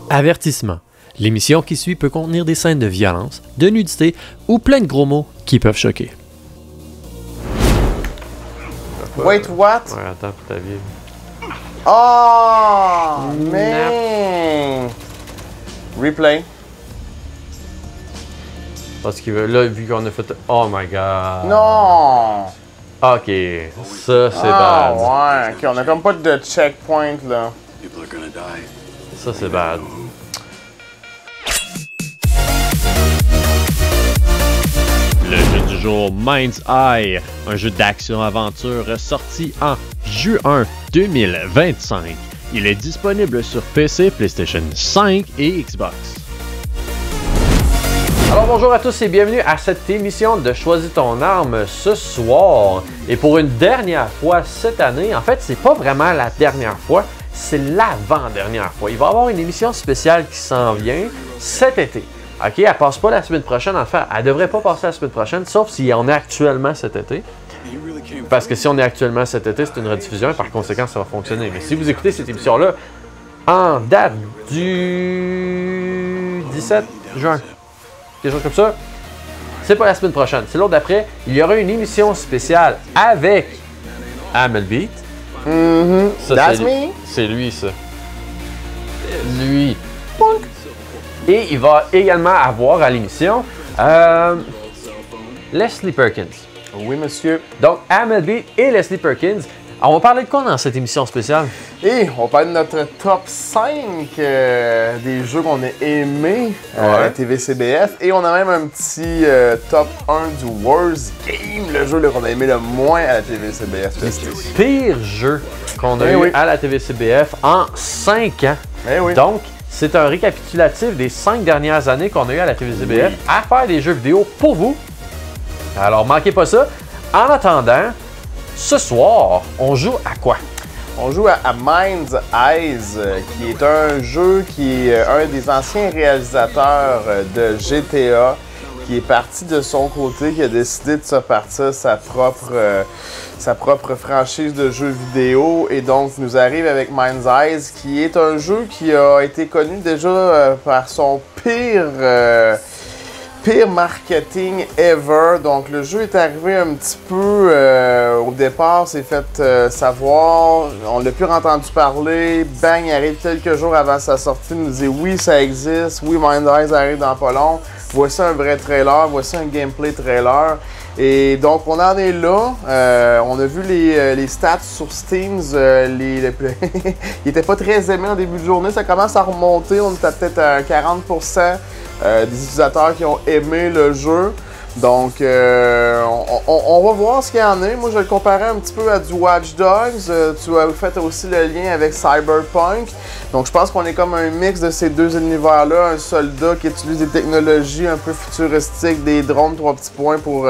Avertissement. L'émission qui suit peut contenir des scènes de violence, de nudité ou plein de gros mots qui peuvent choquer. Wait, what? Ouais, attends pour ta vie. Oh, man! Replay. Parce que là, vu qu'on a fait... Oh my god. Non! Ok, ça c'est Ah, bad. ouais, ok, on a comme pas de checkpoint, là. Ça c'est bad. Le jeu du jour Mind's Eye, un jeu d'action-aventure sorti en juin 2025. Il est disponible sur PC, PlayStation 5 et Xbox. Alors bonjour à tous et bienvenue à cette émission de Choisis ton arme ce soir. Et pour une dernière fois cette année, en fait c'est pas vraiment la dernière fois, c'est l'avant-dernière fois. Il va y avoir une émission spéciale qui s'en vient cet été. OK, elle passe pas la semaine prochaine, en fait, elle devrait pas passer la semaine prochaine, sauf si on est actuellement cet été. Parce que si on est actuellement cet été, c'est une rediffusion et par conséquent, ça va fonctionner. Mais si vous écoutez cette émission-là en date du 17 juin, quelque chose comme ça, c'est pas la semaine prochaine, c'est l'autre d'après. Il y aura une émission spéciale avec Amelbeat. That's me? C'est lui, ça. Lui. Punk. Et il va également avoir à l'émission Leslie Perkins. Oui, monsieur. Donc, Amelbeat et Leslie Perkins. Alors, on va parler de quoi dans cette émission spéciale? Et on parle de notre top 5 des jeux qu'on a aimés à la TVCBF. Et on a même un petit top 1 du Worst Game, le jeu qu'on a aimé le moins à la TVCBF. Pire jeu qu'on a eu à la TVCBF en 5 ans. Donc, c'est un récapitulatif des 5 dernières années qu'on a eu à la TVCBF à faire des jeux vidéo pour vous. Alors, manquez pas ça. En attendant, ce soir, on joue à quoi? On joue à Mind's Eyes, qui est un jeu qui est un des anciens réalisateurs de GTA, qui est parti de son côté, qui a décidé de se partir sa propre franchise de jeux vidéo. Et donc, nous arrive avec Mind's Eyes, qui est un jeu qui a été connu déjà par son pire marketing ever. Donc le jeu est arrivé un petit peu au départ, s'est fait savoir, on l'a plus entendu parler, bang, il arrive quelques jours avant sa sortie, il nous dit oui ça existe, oui Mind's Eyes arrive dans pas long, voici un vrai trailer, voici un gameplay trailer. Et donc on en est là, on a vu les stats sur Steam, il était pas très aimé en début de journée, ça commence à remonter, on était peut-être à 40%. Des utilisateurs qui ont aimé le jeu. Donc, on va voir ce qu'il y en a. Moi, je vais le comparer un petit peu à du Watch Dogs. Tu as fait aussi le lien avec Cyberpunk. Donc, je pense qu'on est comme un mix de ces deux univers-là. Un soldat qui utilise des technologies un peu futuristiques, des drones, 3 petits points pour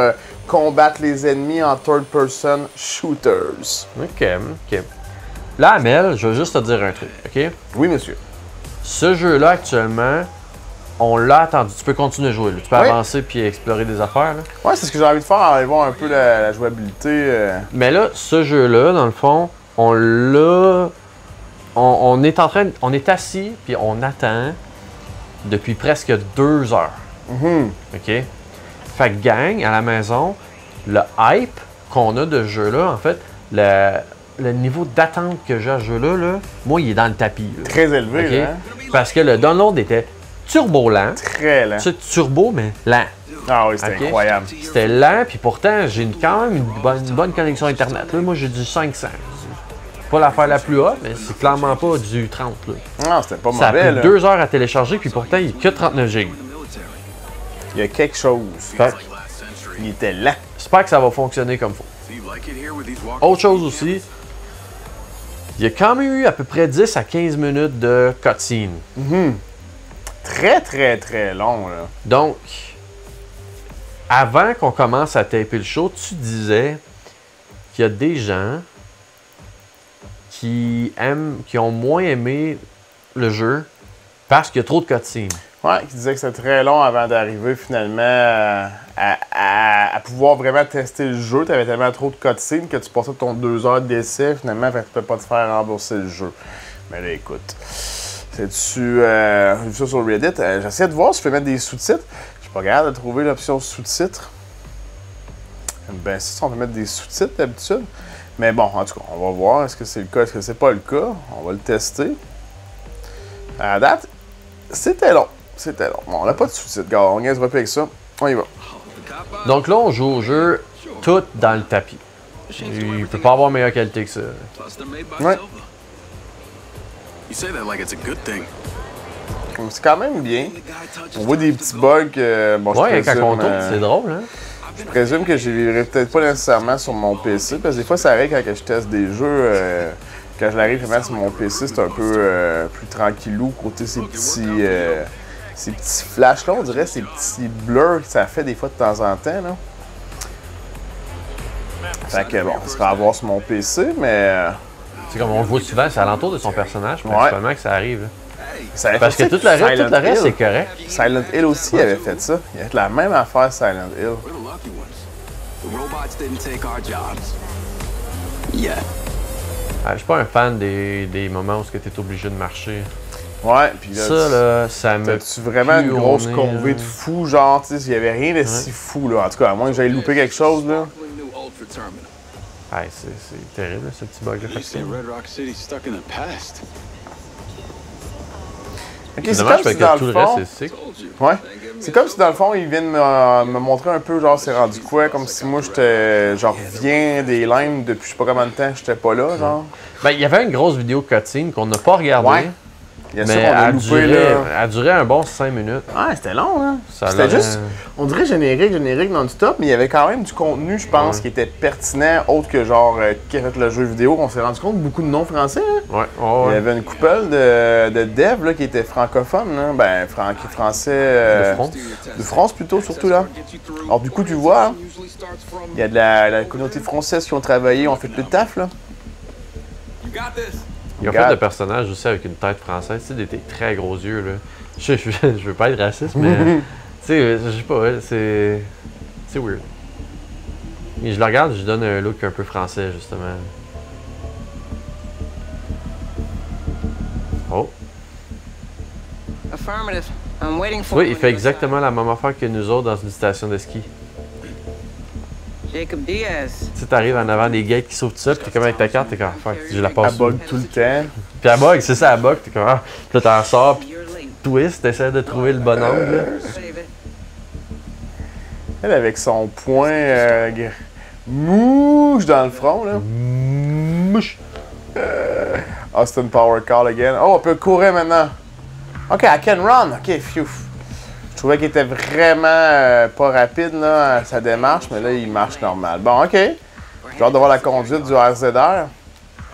combattre les ennemis en third-person shooters. OK. Là, Amel, je veux juste te dire un truc, OK? Oui, monsieur. Ce jeu-là, actuellement, on l'a attendu. Tu peux continuer à jouer. Là. Tu peux avancer puis explorer des affaires. Là. Ouais, c'est ce que j'ai envie de faire, aller voir un peu la jouabilité. Mais là, ce jeu-là, dans le fond, on l'a. On est assis puis on attend depuis presque 2 heures. OK? Fait que gang, à la maison, le hype qu'on a de ce jeu-là, en fait, le niveau d'attente que j'ai à ce jeu-là, là, moi, il est dans le tapis. Là. Très élevé, okay? Là, hein? Parce que le download était turbo lent. Très lent. C'est turbo, mais lent. Ah oui, c'était incroyable. C'était lent, puis pourtant, j'ai quand même une bonne connexion Internet. Là, moi, j'ai du 500. Pas l'affaire la plus haute, mais c'est clairement pas du 30. Là. Non, c'était pas mauvais. Ça a pris 2 heures à télécharger, puis pourtant, il n'y a que 39 GB. Il y a quelque chose. Il était lent. J'espère que ça va fonctionner comme il faut. Autre chose aussi, il y a quand même eu à peu près 10 à 15 minutes de cutscene. Très, très, très long, là. Donc, avant qu'on commence à taper le show, tu disais qu'il y a des gens qui ont moins aimé le jeu parce qu'il y a trop de cutscenes. Ouais, qui disait que c'était très long avant d'arriver finalement à pouvoir vraiment tester le jeu. Tu avais tellement trop de cutscenes que tu passais ton 2 heures d'essai finalement, fait que tu peux pas te faire rembourser le jeu. Mais là, écoute. C'est-tu. J'ai vu ça sur Reddit. J'essaie de voir si je peux mettre des sous-titres. Je suis pas capable de trouver l'option sous-titres. Ben, si on peut mettre des sous-titres d'habitude. Mais bon, en tout cas, on va voir. Est-ce que c'est le cas? Est-ce que c'est pas le cas? On va le tester. À la date, c'était long. C'était long. Bon, on n'a pas de sous-titres. Regarde, on gagne avec ça. On y va. Donc là, on joue au jeu tout dans le tapis. Il peut pas avoir meilleure qualité que ça. Ouais. C'est quand même bien. On voit des petits bugs. Bon, ouais, quand on tourne, c'est drôle, hein? Je présume que je les vivrai peut-être pas nécessairement sur mon PC, parce que des fois, ça arrive quand je teste des jeux. Quand je l'arrive à mettre sur mon PC, c'est un peu plus tranquillou, côté ces petits flashs-là, on dirait, ces petits blurs que ça fait des fois de temps en temps, là. Fait que bon, ça sera à voir sur mon PC, mais... C'est comme on le voit souvent, c'est alentour de son personnage, principalement, que ça arrive. Là. Parce que tout le reste, c'est correct. Silent Hill aussi avait fait ça. Il a fait la même affaire, Silent Hill. Je suis pas un fan des moments où tu es obligé de marcher. Ouais, puis là, ça me. T'as-tu vraiment une grosse convée de fou, genre, tu sais, il y avait rien de si fou, là. En tout cas, à moins que j'aille louper quelque chose, là. C'est terrible, ce petit bug-là. C'est dommage parce que tout le reste, c'est sick. Ouais. C'est comme si dans le fond, ils viennent me montrer un peu, genre, c'est rendu quoi, comme si moi, j'étais, genre, reviens des limes depuis je sais pas combien de temps, j'étais pas là, genre. Ben, il y avait une grosse vidéo cutscene qu'on n'a pas regardée. Ouais. Il y a mais ça qu'on a loupé, là. Elle durait un bon 5 minutes. Ouais, c'était long, hein. C'était juste, on dirait générique non-stop, mais il y avait quand même du contenu, je pense, qui était pertinent, autre que genre, qui a fait le jeu vidéo. On s'est rendu compte beaucoup de noms français, hein. Il y avait une couple de devs, là, qui étaient francophones, là. Ben, français... de France, plutôt, surtout, là. Alors, du coup, tu vois, hein, il y a de la communauté française qui ont travaillé, ont fait le taf, là. Ils ont fait des personnages aussi avec une tête française, tu sais, des très gros yeux, là. Je veux pas être raciste, mais... tu sais, je sais pas, c'est weird. Et je le regarde, je donne un look un peu français, justement. Oh. Oui, il fait exactement la même affaire que nous autres dans une station de ski. Jacob Diaz. Tu sais, t'arrives en avant des gates qui s'ouvrent tout ça, puis t'es comme avec ta carte, t'es comme, fuck, je la passe. Elle bug tout le temps. Puis elle bug, c'est ça, elle bug, t'es comme, ah, puis là t'en sors, puis twist, t'essaies de trouver le bon angle. Elle avec son point mouche dans le front, là. Mouche. Austin Power Call again. Oh, on peut courir maintenant. OK, I can run. OK, phew. Je trouvais qu'il était vraiment pas rapide, là, sa démarche, mais là, il marche normal. Bon, OK. J'ai hâte de voir la conduite du RZR.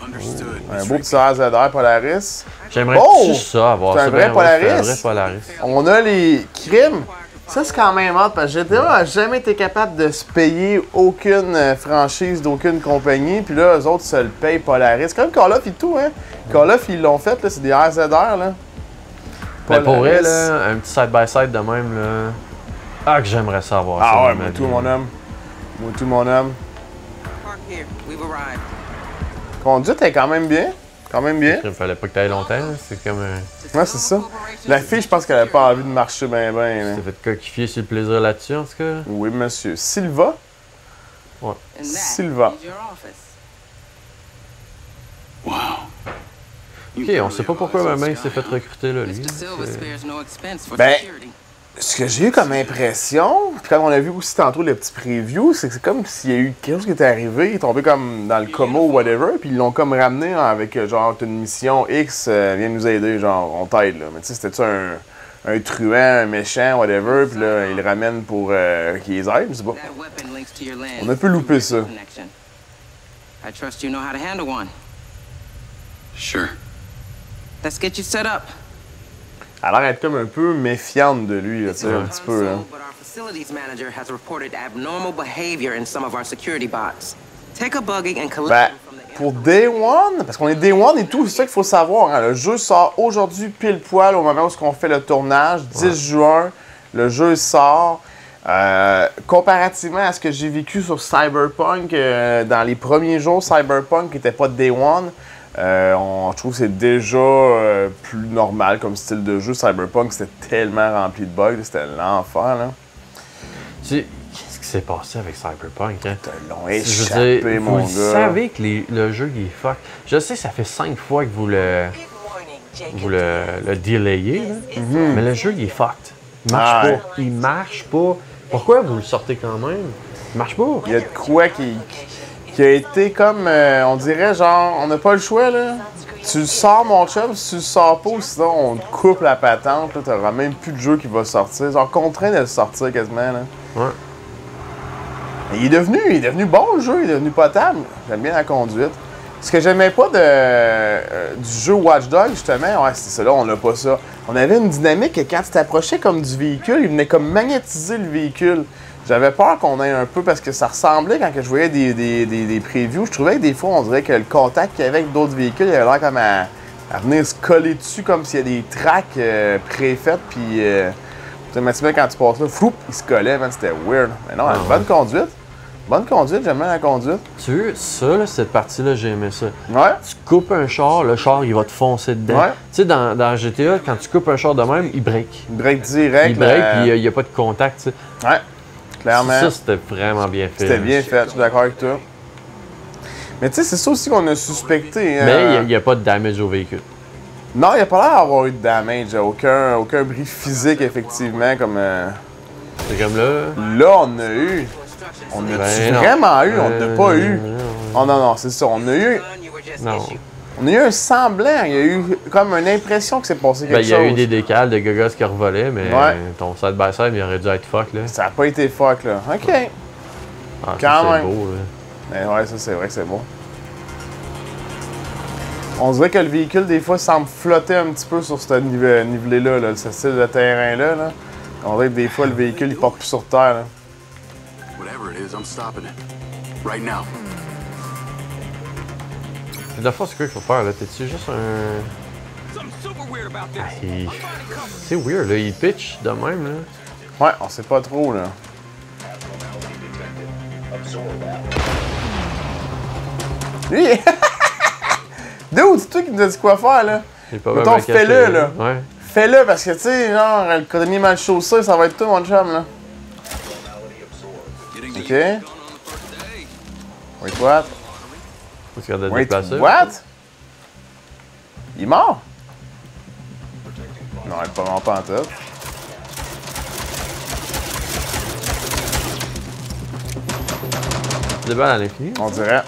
Un beau petit RZR Polaris. J'aimerais ça avoir. C'est un vrai Polaris. Un vrai Polaris. On a les crimes. Ça, c'est quand même hâte, parce que GTA n'a jamais été capable de se payer aucune franchise d'aucune compagnie. Puis là, eux autres se le payent Polaris. C'est comme Call of et tout, hein. Call of, ils l'ont fait, là, c'est des RZR, là. Ben pour vrai, là, un petit side-by-side de même, là. Ah, que j'aimerais ça avoir. Ah ouais, moi tout, mon homme. Moi tout, mon homme. Conduite est quand même bien. Quand même bien. Il fallait pas que t'ailles longtemps, c'est comme un... Ouais, c'est ça. La fille, je pense qu'elle avait pas envie de marcher bien. Tu t'es fait coquifier sur le plaisir là-dessus, en tout cas? Oui, monsieur. Silva? Ouais. Silva. Wow. OK, on sait pas pourquoi ma main s'est fait recruter là, lui. Ben, ce que j'ai eu comme impression, puis quand on a vu aussi tantôt le petit preview, c'est que c'est comme s'il y a eu quelque chose qui était arrivé, il est tombé comme dans le coma ou whatever, puis ils l'ont comme ramené avec genre une mission X, viens nous aider, genre on t'aide là. Mais tu sais, c'était-tu un truand, un méchant, whatever, puis là, ils le ramènent pour qu'ils les aident, je sais pas. On a pu louper ça. Sure. Let's get you set up. Elle a l'air d'être comme un peu méfiante de lui, tu sais, un petit peu. Hein. But our facilities manager has reported abnormal behavior in some of our security bots. Take a buggy and collect Ben, them from the pour Day One, parce qu'on est Day One et tout, c'est ça qu'il faut savoir. Hein. Le jeu sort aujourd'hui pile poil au moment où on fait le tournage, 10 juin. Le jeu sort. Comparativement à ce que j'ai vécu sur Cyberpunk, dans les premiers jours, Cyberpunk n'était pas Day One. Je trouve que c'est déjà plus normal comme style de jeu. Cyberpunk, c'était tellement rempli de bugs, c'était l'enfer, là. Qu'est-ce qui s'est passé avec Cyberpunk, hein? Ils l'ont échappé, mon gars. Vous savez que le jeu, il est fuck. Je sais, ça fait 5 fois que vous le delayez, là. Mais le jeu, il est fucked. Il marche pas. Il marche pas. Pourquoi vous le sortez quand même? Il marche pas. Il y a de quoi qui a été comme, on dirait, genre, on n'a pas le choix, là. Tu le sors, mon chum, si tu le sors pas, sinon on te coupe la patente, là, t'auras même plus de jeu qui va sortir. Genre, contraint de le sortir quasiment, là. Ouais. Et il est devenu bon, le jeu, il est devenu potable. J'aime bien la conduite. Ce que j'aimais pas du jeu Watch Dogs, justement, ouais, c'est ça, là, on n'a pas ça. On avait une dynamique et quand tu t'approchais comme du véhicule, il venait comme magnétiser le véhicule. J'avais peur qu'on ait un peu, parce que ça ressemblait, quand je voyais des previews, je trouvais que des fois, on dirait que le contact qu'il y avait avec d'autres véhicules, il avait l'air comme à venir se coller dessus, comme s'il y a des tracks préfaites, puis automatiquement, quand tu passes là, floup, il se collait, man, c'était weird. Mais non, bonne conduite. Bonne conduite, j'aime bien la conduite. Tu veux, ça, là, cette partie-là, j'ai aimé ça. Ouais. Tu coupes un char, le char, il va te foncer dedans. Ouais. Tu sais, dans GTA, quand tu coupes un char de même, il break. Il break direct. Il break, puis il n'y a pas de contact, tu sais. Ouais, clairement. Ça, c'était vraiment bien fait. C'était bien fait, je suis d'accord avec toi. Mais tu sais, c'est ça aussi qu'on a suspecté. Mais il n'y a pas de damage au véhicule. Non, il n'y a pas l'air d'avoir eu de damage. Aucun bris physique, effectivement, comme... C'est comme là. Là, on a eu... On a-tu vraiment eu? On n'a pas eu. Oh non, c'est ça. On a eu... Non. On a eu un semblant. Il y a eu comme une impression que c'est passé quelque chose. Il y a eu des décals de gogos qui revolaient, mais ton side-by-side, il aurait dû être fuck, là. Ça n'a pas été fuck, là. OK. Ah, quand même. C'est beau, là. Mais ouais, ça, c'est vrai que c'est beau. On dirait que le véhicule, des fois, semble flotter un petit peu sur ce nivelé-là, là, ce style de terrain-là. Là. On dirait que des fois, le véhicule, il porte plus sur terre. Là. Whatever it is, I'm stopping it. Right now. La fois, c'est quoi qu'il faut faire, là? T'es-tu juste un... C'est weird, là. Il pitch de même, là. Ouais, on sait pas trop, là. Lui, Dude, c'est toi qui nous as dit quoi faire, là. Mettons, fais-le, là. Ouais. Fais-le, parce que, tu sais, genre, le cordonnier mal chaussé, ça va être tout, mon chum, là. OK. Wait, what? Faut se garder de Wait, déplacer. what? Il est mort? Non, il est pas mort pas en tout. Des balles à l'infini. On dirait.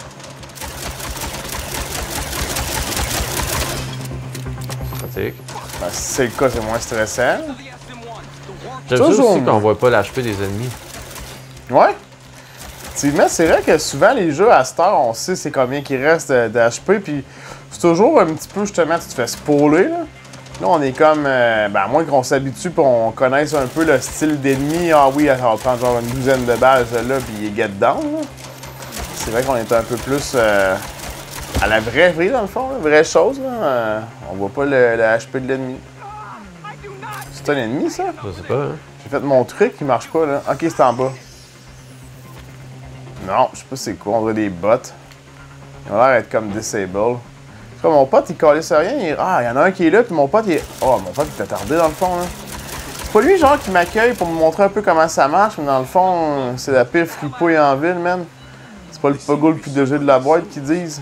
Pratique. Ben, si c'est le cas, c'est moins stressant. J'aime ça aussi qu'on voit pas l'HP des ennemis. Ouais. Effectivement, c'est vrai que souvent, les jeux à cette heure, on sait c'est combien qu'il reste d'HP, puis c'est toujours un petit peu, justement, tu te fais spoiler, là. Là, on est comme, ben, à moins qu'on s'habitue et on connaisse un peu le style d'ennemi. Ah oui, ça va prendre genre une douzaine de balles, là, puis il est get down, là. C'est vrai qu'on est un peu plus à la vraie vie, dans le fond, la vraie chose, là. On voit pas le HP de l'ennemi. C'est un ennemi, ça? Je sais pas, hein. J'ai fait mon truc qui marche pas, là. Ok, c'est en bas. Non, je sais pas c'est quoi, on dirait des bots. Ils ont l'air d'être comme disable. C'est comme mon pote, il calisse rien. Ah, il y en a un qui est là, puis mon pote, il est... Oh, mon pote, il est attardé dans le fond, là. C'est pas lui, genre, qui m'accueille pour me montrer un peu comment ça marche, mais dans le fond, c'est la pire fripouille en ville, man. C'est pas le pogo le plus léger de la boîte qu'ils disent.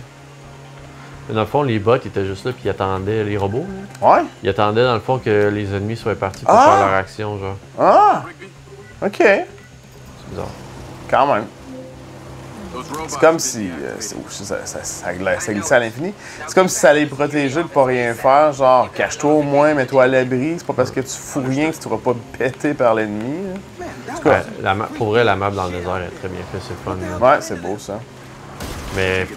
Mais dans le fond, les bots ils étaient juste là puis ils attendaient les robots. Là. Ouais? Ils attendaient dans le fond que les ennemis soient partis pour faire leur action, genre. Ah! Ok. C'est bizarre. Quand même. C'est comme si... ça glissait à l'infini. C'est comme si ça allait protéger de pas rien faire. Genre, cache-toi au moins, mets-toi à l'abri. C'est pas parce que tu fous rien que tu seras pas pété par l'ennemi. Ouais, pour vrai, la map dans le désert est très bien faite, c'est fun. Là. Ouais, c'est beau, ça. Mais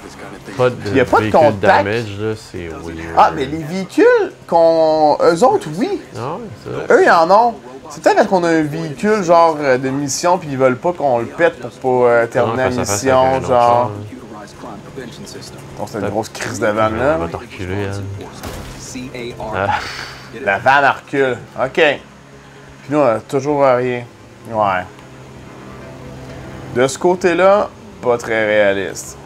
pas de, y a pas de véhicule contact. damage, là, c'est weird. Ah, mais les véhicules eux autres, oui. Non, c'est vrai. Eux, ils en ont. C'est peut-être parce qu'on a un véhicule, genre, de mission, puis ils veulent pas qu'on le pète pour pas terminer la mission, genre. Bon, c'est une grosse crise de vanne, là. On va te reculer, elle. La vanne recule. OK. Puis nous, on a toujours rien. Ouais. De ce côté-là, pas très réaliste.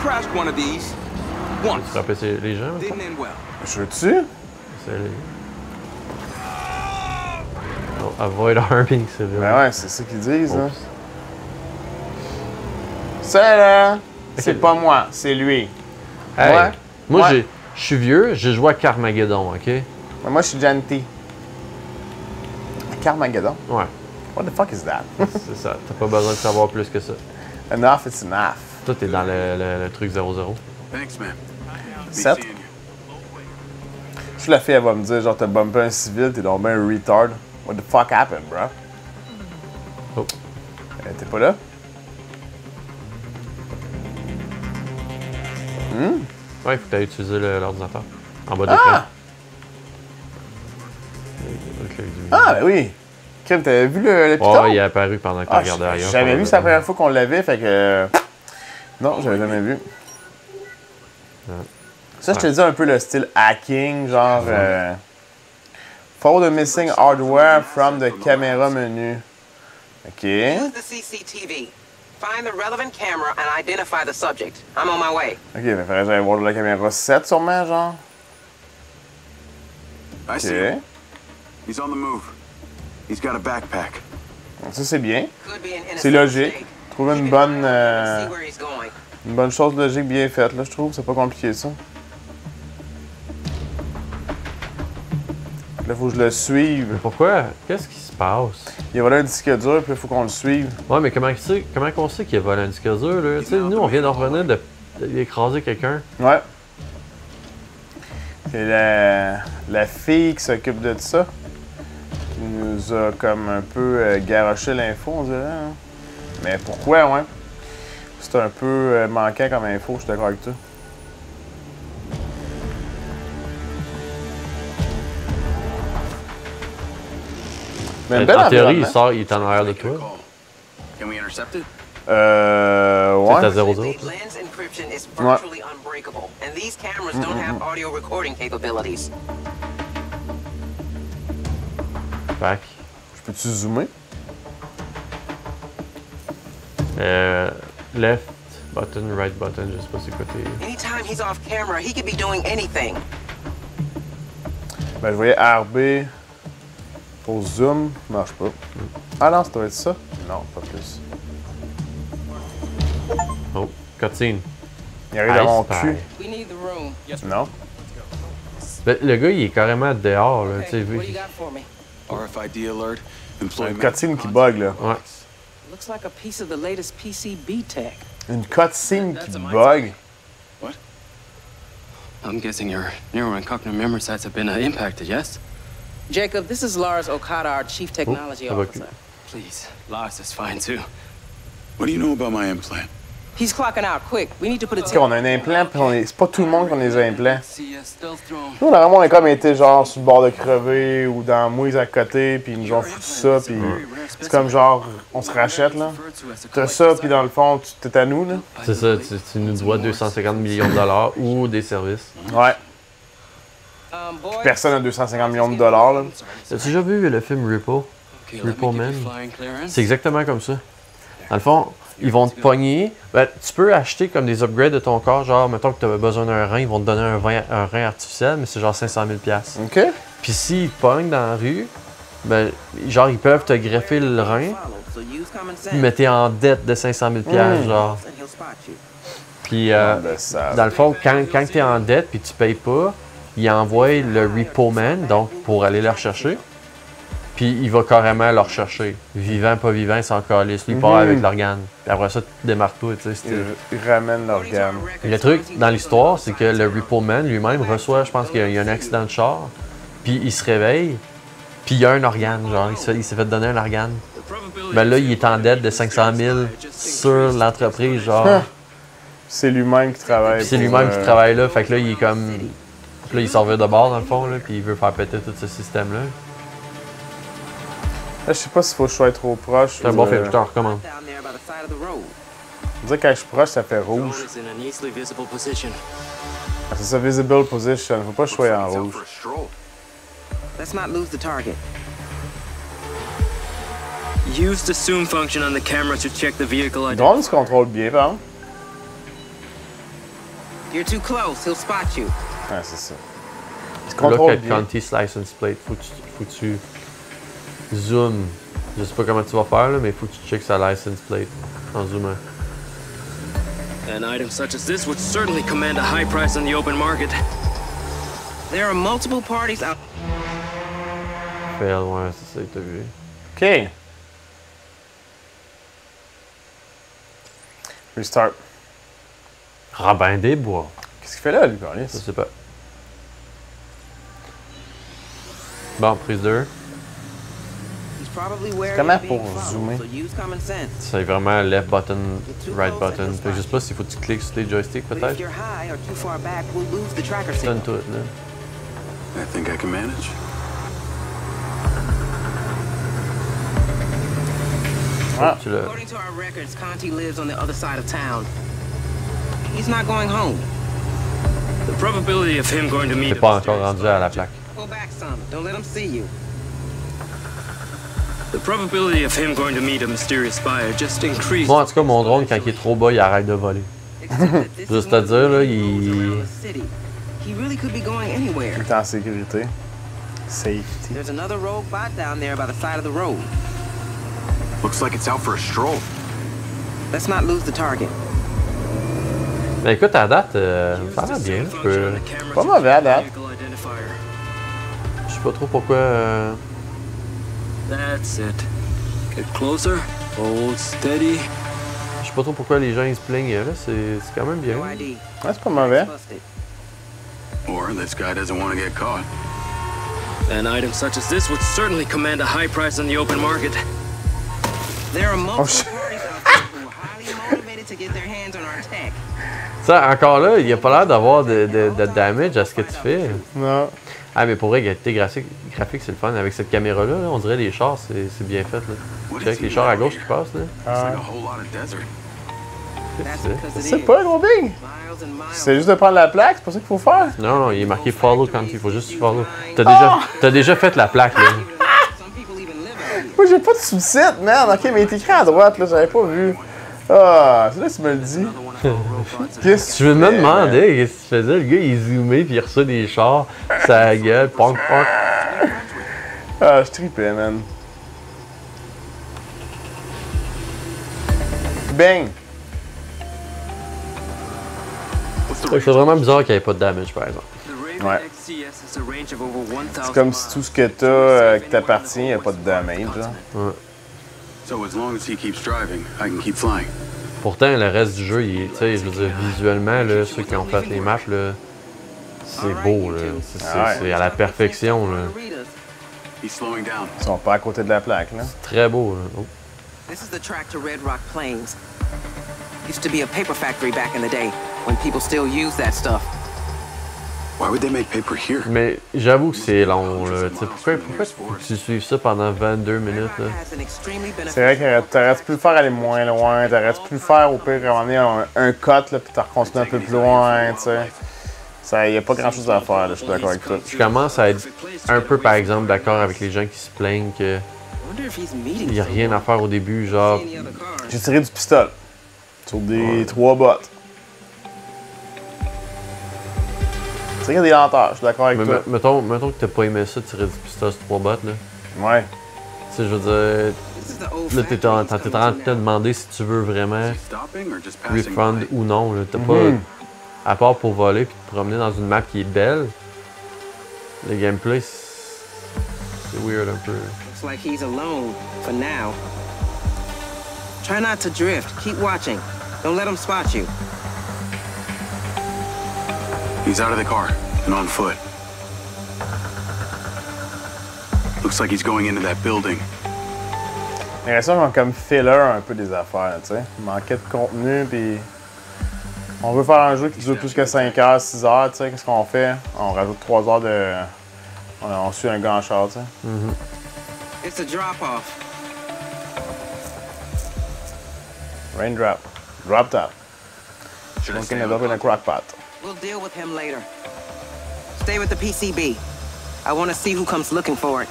crashed one of these. Once. Frapper les gens, mettons? Didn't end well. Je veux-tu? C'est les... Oh, avoid harming, c'est vrai. Ben ouais, c'est ça qu'ils disent, là. Ça, là, c'est pas moi, c'est lui. Hey, Ouais. moi, Ouais. je suis vieux, j'ai joué à Carmageddon, OK? Mais moi, je suis gentil. Carmageddon? Ouais, What the fuck is that? c'est ça. T'as pas besoin de savoir plus que ça. Enough, it's enough. Toi, t'es dans le truc 0-0. Thanks, man. Be 7? seeing you. Je la fille, elle va me dire, genre, t'as bumpé un civil, t'es donc ben un retard. What the fuck happened, bro? Oh. T'es pas là? Ouais, il faut que t'ailles utiliser l'ordinateur. En bas de l'écran. Ah! Avec le du- Ah, ben oui! Kim, t'avais vu le piton? Ouais, il est apparu pendant que tu Ah, regardais ailleurs. j'ai jamais vu, c'est la première fois qu'on l'avait, fait que... Non, j'avais jamais vu. Ça, je te dis un peu le style hacking, genre... Follow the missing hardware from the camera menu. OK. Use the CCTV. Find the relevant camera and identify the subject. I'm on my way. OK, il faudrait que j'aille voir la caméra 7, sûrement, genre. I OK. see him. He's on the move. He's got a backpack. Donc ça, c'est bien. Could be an innocent C'est logique. mistake. Trouver Keep une it bonne, on and see where he's going. une bonne chose logique bien faite, là, je trouve. C'est pas compliqué, ça. Là, faut que je le suive. Mais pourquoi? Qu'est-ce qui se passe? Il a volé un disque dur, puis il faut qu'on le suive. Ouais, mais comment qu'on sait qu'il a volé un disque dur, là? Tu sais, nous, on vient d'en revenir d'écraser quelqu'un. Ouais. C'est la fille qui s'occupe de ça. Qui nous a comme un peu garoché l'info, on dirait. Hein? Mais pourquoi, ouais? C'est un peu manquant comme info, je suis d'accord avec toi. Mais un bel En théorie, il environnement. sort, il est en arrière de Making a toi. call. Can we intercept it? C'est à Ouais. 0-0. The lens encryption is virtually unbreakable, and these cameras don't have audio recording capabilities. Fait Je peux-tu zoomer? left button, right button, je sais pas c'est quoi tes... Anytime he's off camera, he could be doing anything. Ben, je voyais RB pour zoom. Ça marche pas. Ah non, ça doit être ça? Non, pas plus. Oh, cutscene. Il arrive dans mon Ice cul. We need the room. Non? Ben, le gars, il est carrément dehors, là, tu sais. What do you got for me? RFID alert. C'est Employee une cutscene qui bug, là. Ouais. Looks like a piece of the latest PCB tech. Une cutscene qui bug? What? I'm guessing your neural and cognitive memory sites have been impacted, yes? Jacob, this is Lars Okada, our chief technology ça va officer. Please, Lars is fine too. What do you know about my implant? He's clocking out. Quick, we need to put it Tu sais, on a un implant, puis c'est pas tout le monde qui a des implants. See a stealth drone. Nous, normalement, on a comme été genre sur le bord de crever ou dans la mouise à côté, puis ils nous ont foutu ça, puis c'est comme genre, on se rachète, là. T'as ça, puis dans le fond, t'es à nous, là. C'est ça, tu nous dois 250 millions de dollars ou des services. Ouais. boys. Personne n'a 250 millions de dollars, là. As-tu déjà vu le film Repo? Okay, let me Repo give Man. you flying clearance. C'est exactement comme ça. Dans le fond, ils vont te pogner. Ben, tu peux acheter comme des upgrades de ton corps, genre, mettons que tu as besoin d'un rein, ils vont te donner un rein artificiel, mais c'est genre 500 000 $. OK? Puis s'ils te pognent dans la rue, ben, genre, ils peuvent te greffer le rein, So use common sense. mais t'es en dette de 500 000 $, genre. And he'll spot you. Puis, Ben, ça... dans le fond, quand t'es en dette puis tu payes pas, ils envoient le repo man, donc pour aller le rechercher. Puis il va carrément le rechercher. Vivant, pas vivant, il s'en calisse. Lui, il part avec l'organe. Puis après ça, tu démarres toi, tu sais. Ils ramènent l'organe. Le truc dans l'histoire, c'est que le repo man lui-même reçoit, je pense qu'il y a un accident de char, puis il se réveille, puis il y a un organe, genre, il s'est fait donner un organe. Mais là, il est en dette de 500 000 sur l'entreprise, genre. C'est lui-même qui travaille. Puis c'est pour, lui-même qui travaille là, fait que là, il est comme. Là, il s'en va de bord, dans le fond, là, puis il veut faire péter tout ce système-là. Là, je sais pas s'il faut que je sois trop proche. C'est un bon film, je te recommande. Down there by the side of the road. On dirait que quand je suis proche, ça fait Drone rouge. is in an easily visible position. Ah, c'est ça, visible position. Faut pas que je sois en He's out rouge. for a stroll. Let's not lose the target. Use the zoom function on the camera to check the vehicle Le identity. drone se contrôle bien, par exemple. You're too close. He'll spot you. Ouais, c'est ça. Tu Look contrôles at bien. Conti's license plate. Faut que tu zoomes. Je sais pas comment tu vas faire, là, mais faut que tu checkes sa license plate en zoomant. An item such as this would certainly command a high price on the open market. There are multiple parties out. Fail, ouais, c'est ça que t'as vu. OK. Restart. Robin des Bois. Qu'est-ce qu'il fait là, lui, Carlis? Je sais pas. Bon, prise 2. He's probably wary Comment of being pour followed, zoomer? so use common sense. C'est vraiment left button, right button. Fait que je sais pas s'il faut que tu cliques sur les joysticks But if peut-être. you're high or too far back, we'll lose the tracker Donne signal. tout, là. I think I can manage. Ah. Tu l'as. According to our records, Conti lives on the other side of town. He's not going home. The probability of him going to meet T'es a pas encore mysterious rendu à la buyer- plaque. Pull back some. Don't let him see you. The probability of him going to meet a mysterious buyer just increased. Moi, en tout cas, mon drone, quand il est trop bas, il arrête de voler. Except that this is Juste one à of the dire, là, main roads il- around the city. He really could be going anywhere. Il est en sécurité. Safety. There's another rogue bot down there by the side of the road. Looks like it's out for a stroll. Let's not lose the target. Mais écoute, à date, ça va bien. Je peux... Pas mauvais à date. Je sais pas trop pourquoi. That's it. Get closer. Hold steady. Je sais pas trop pourquoi les gens ils se plaignent. Là, c'est quand même bien. No ID. Ouais, c'est pas mauvais. Busted. Or this guy doesn't want to get caught. An item such as this would certainly command a high price on the open market. There are multiple shit. parties out there who are highly motivated to get their hands on our tech. Ça, encore là, il a pas l'air d'avoir de damage à ce que tu fais. Non. Ah, mais pour vrai, qualité graphique, c'est le fun. Avec cette caméra-là, là, on dirait les chars, c'est bien fait. Là. Tu sais, avec les chars à gauche qui passent. Là. It's like a whole lot of desert. That's C'est- because it C'est is. pas, gros big. Miles and miles. C'est juste de prendre la plaque, c'est pas ça qu'il faut faire. Non, non, il est marqué follow quand il faut juste follow. T'as déjà fait la plaque, là. Some people even live out here. Moi, j'ai pas de sous-titres, man. Ok, mais il est écrit à droite, là, j'avais pas vu. Ah, c'est là que tu me le dis. Qu'est-ce Je me fais, man? demandais qu'est-ce qu'il faisait. Le gars, il est zoomé puis il reçoit des chars. Ça gueule, ponk, ponk. Ah, je tripais, man. Bang! C'est vraiment bizarre qu'il n'y ait pas de damage, par exemple. Ouais. C'est comme si tout ce que t'as qui t'appartient, y a pas de damage, là. So as long as he keeps driving, I can keep flying. Pourtant, le reste du jeu, il est, tu sais, je veux dire, visuellement, là, ceux qui ont fait les maps, là, c'est beau, là. C'est à la perfection, là. He's slowing down. Ils sont pas à côté de la plaque, là. Très beau, là. Oh. This is the track to Red Rock Plains. Used to be a paper factory back in the day, when people still use that stuff. Why would they make paper here? Mais j'avoue que c'est long, là. Tu sais, pourquoi tu suis ça pendant 22 minutes, là? Has an extremely C'est vrai que t'aurais pu le faire aller moins loin, t'aurais pu le faire au pire, à un moment donné, un cut, là, puis t'as continué un peu plus loin, tu sais. Ça, y a pas grand chose à faire, là, je suis d'accord avec toi. Je commence à être un peu, par exemple, d'accord avec les gens qui se plaignent qu'il wonder if he's meeting n'y a rien à faire au début, genre. any other cars. J'ai tiré du pistolet sur des 3 bottes. C'est vrai qu'il y a des lenteurs, je suis d'accord avec Mais toi. mettons que t'as pas aimé ça, tirer du pistolet sur 3 bottes, là. Ouais. Tu sais, je veux dire, This is the old là, t'es factory en it's train coming de to te now. demander si tu veux vraiment Stopping or just passing refund by? ou non, là. T'as pas. À part pour voler puis te promener dans une map qui est belle, le gameplay, c'est weird un peu. Looks like he's alone for now. Try not to drift. Keep watching. Don't let him spot you. He's out of the car and on foot. Looks like he's going into that building. J'ai l'impression qu'on comme filler un peu des affaires, tu sais. Il manquait de contenu, puis on veut faire un jeu qui dure plus que 5 heures, 6 heures, tu sais. Qu'est-ce qu'on fait? On rajoute 3 heures de... On suit un gars en char, tu sais. It's a drop-off. Raindrop. Drop top. Should I Don't stay get on it up in a crock pot. We'll deal with him later. Stay with the PCB. I want to see who comes looking for it.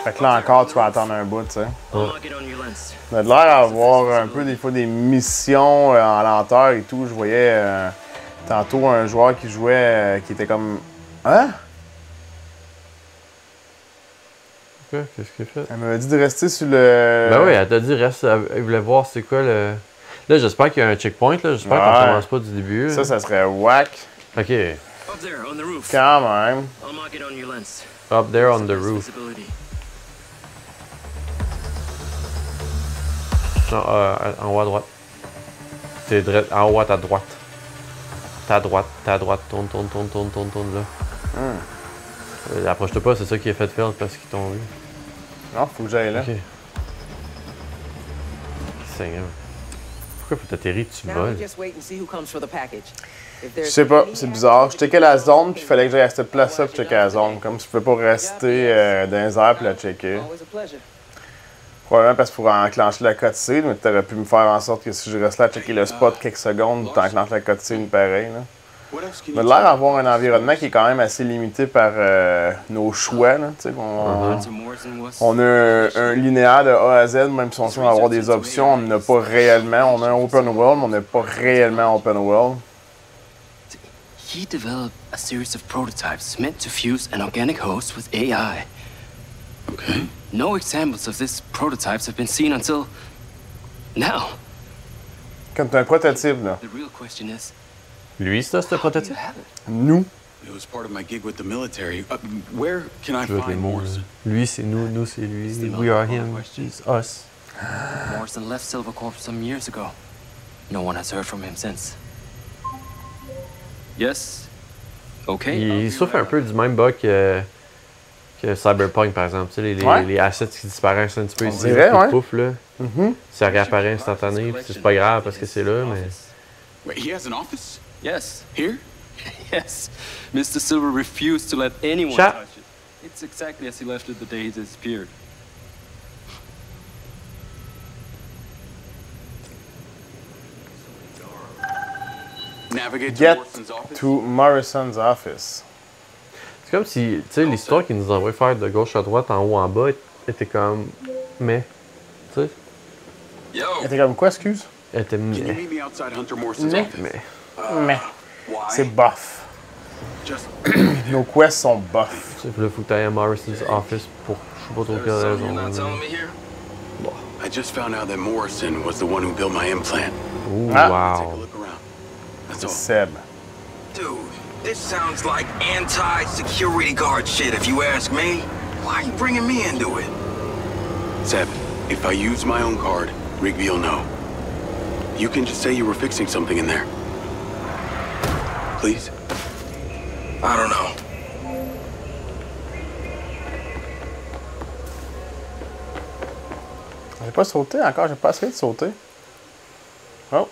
Fait que là encore, tu vas attendre un bout, tu sais. I'll mark it on your lens. On a de l'air d'avoir un peu des fois des missions en lenteur et tout. Je voyais tantôt un joueur qui jouait qui était comme. Hein? Quoi? Qu'est-ce qu'il fait? Elle m'avait dit de rester sur le. Ben oui, elle t'a dit, reste. Elle voulait voir c'est quoi le. Là, j'espère qu'il y a un checkpoint, là. J'espère qu'on Ouais. commence pas du début. Ça serait whack. Ok. Up there, on the roof. Quand même. I'll mark it on your lens. Up there on the Best roof. visibility. Non, en haut à droite. C'est en haut à ta droite. Ta droite, tourne, là. Approche-toi pas, c'est ça qui est fait faire parce qu'ils t'ont vu. Non, faut que j'aille là. Ok. Seigneur. Pourquoi faut t'atterrir, tu Now we voles? just wait and see who comes for the package. If Je there's sais pas, any c'est bizarre. Je checkais la zone, puis il fallait que j'aille à cette place-là pour action, checker la zone. Comme si je pouvais pas rester dans les airs puis la checker. always a pleasure. Probablement parce qu'il faut enclencher la cutscene, mais t'aurais pu me faire en sorte que si je reste là à checker le spot quelques secondes, t'enclenches la cutscene pareil. Là. What else can On a you l'air d'avoir un environnement qui est quand même assez limité par nos choix. Là, tu sais, To Morrison was. on a un linéaire de A à Z, même si on sait avoir des options, on n'en a pas réellement. On a un open world, mais on n'a pas réellement open world. He developed a series of prototypes meant to fuse an organic host with AI. Okay. No examples of these prototypes have been seen until now. Comme t'as un prototype, là. The real question is, Lui, c'est ça, ce how do you prototype? have it? Nous. It was part of my gig with the military. Where can I Je veux des find mots. Morrison? Lui, c'est nous, nous, c'est lui. It's the We are million-dollar him, question. it's us. Morrison left Silvercorp some years ago. No one has heard from him since. Yes. Okay. Il souffre un peu du même bug que Cyberpunk, par exemple. Tu sais, Ouais. les assets qui disparaissent un petit peu On ici, dirait, puis ouais. pouf, là. Ça réapparaît instantané, puis c'est pas grave parce que c'est là, mais... Wait, he has an office? Yes. Here? Yes. Mr. Silver refused to let anyone Chat. touch it. It's exactly as he left it the day he disappeared. Navigate to Get Morrison's office? to Morrison's office. C'est comme si, tu sais, l'histoire qu'ils nous envoie faire de gauche à droite, en haut, en bas, était comme... Mais... Tu sais? Yo! T'es comme quoi, excuse? Elle était... Can you Mais... meet me outside Hunter Morrison's Mais- office? Mais. Why? C'est buff. Just Nos quests sont buff. Tu sais, là, faut que t'ailles à Morrison's office pour... Je sais pas trop quelle Something you're not raison. telling me here? I just found out that Morrison was the one who built my implant. Ouh, Ah. Take a wow. look around. That's C'est all. Seb. Dude, this sounds like anti-security guard shit, if you ask me. Why are you bringing me into it? Seb, if I use my own card, Rigby will know. You can just say you were fixing something in there. Please? I don't know. J'ai pas sauté encore, j'ai pas essayé de sauter. Oh.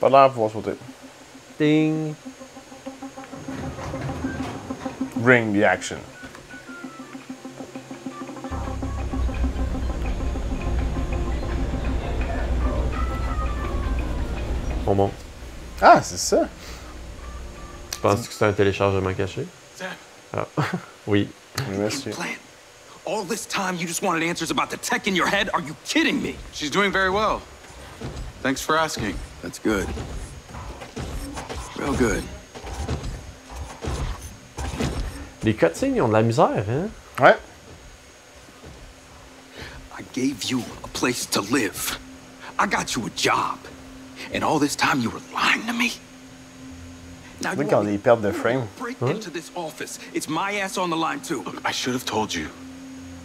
Pas l'air de pouvoir sauter. Ding! Ring the action. On monte. Ah, c'est ça. Penses-tu que c'est un téléchargement caché? Seb, Ah. Oui. Monsieur. Plan. All this time you just wanted answers about the tech in your head? Are you kidding me? she's doing very well. Thanks for asking. That's good. Real good. Les cutscenes, ils ont de la misère, hein? Ouais. I gave you a place to live. I got you a job. And all this time you were lying to me? Now Tu sais qu'on a des pertes de frame. break into this office. It's my ass on the line too. I should have told you.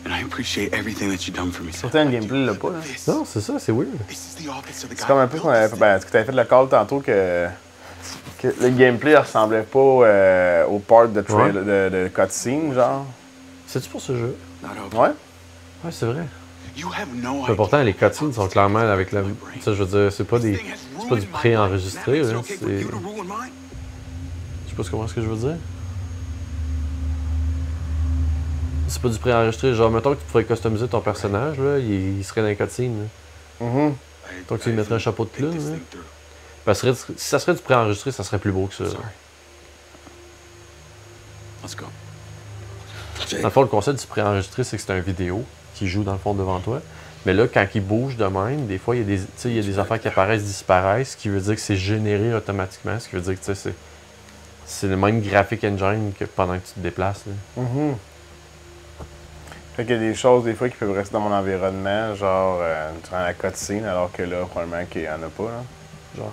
And I appreciate everything that you've done for me, Seb. Pourtant, le gameplay l'a pas, là. Non, c'est ça, c'est weird. This is the office of the guy C'est comme un peu ce qu'on avait fait. Ben, ce que t'avais fait le call tantôt que le gameplay ressemblait pas au part de, de cutscene, genre. C'est-tu pour ce jeu? Not open. Ouais. Ouais, c'est vrai. You have no Mais idea. pourtant, les cutscenes sont clairement avec la... Ça, je veux dire, c'est pas des... C'est pas du pré-enregistré, là. C'est... Je sais pas comment est-ce que je veux dire. C'est pas du pré-enregistré. Genre, mettons que tu pourrais customiser ton personnage, là, il serait dans les cutscenes, là. Donc, tu lui mettrais un chapeau de clown, là. Ben, si ça serait du pré-enregistré, ça serait plus beau que ça. Let's go. Dans le fond, le concept du préenregistré, c'est que c'est une vidéo qui joue dans le fond devant toi. Mais là, quand il bouge de même, des fois, il y a des affaires qui apparaissent, disparaissent, ce qui veut dire que c'est généré automatiquement, ce qui veut dire que c'est le même graphic engine que pendant que tu te déplaces. Là. Fait qu'il y a des choses, des fois, qui peuvent rester dans mon environnement, genre durant la cutscene, alors que là, probablement qu'il n'y en a pas, là. Genre.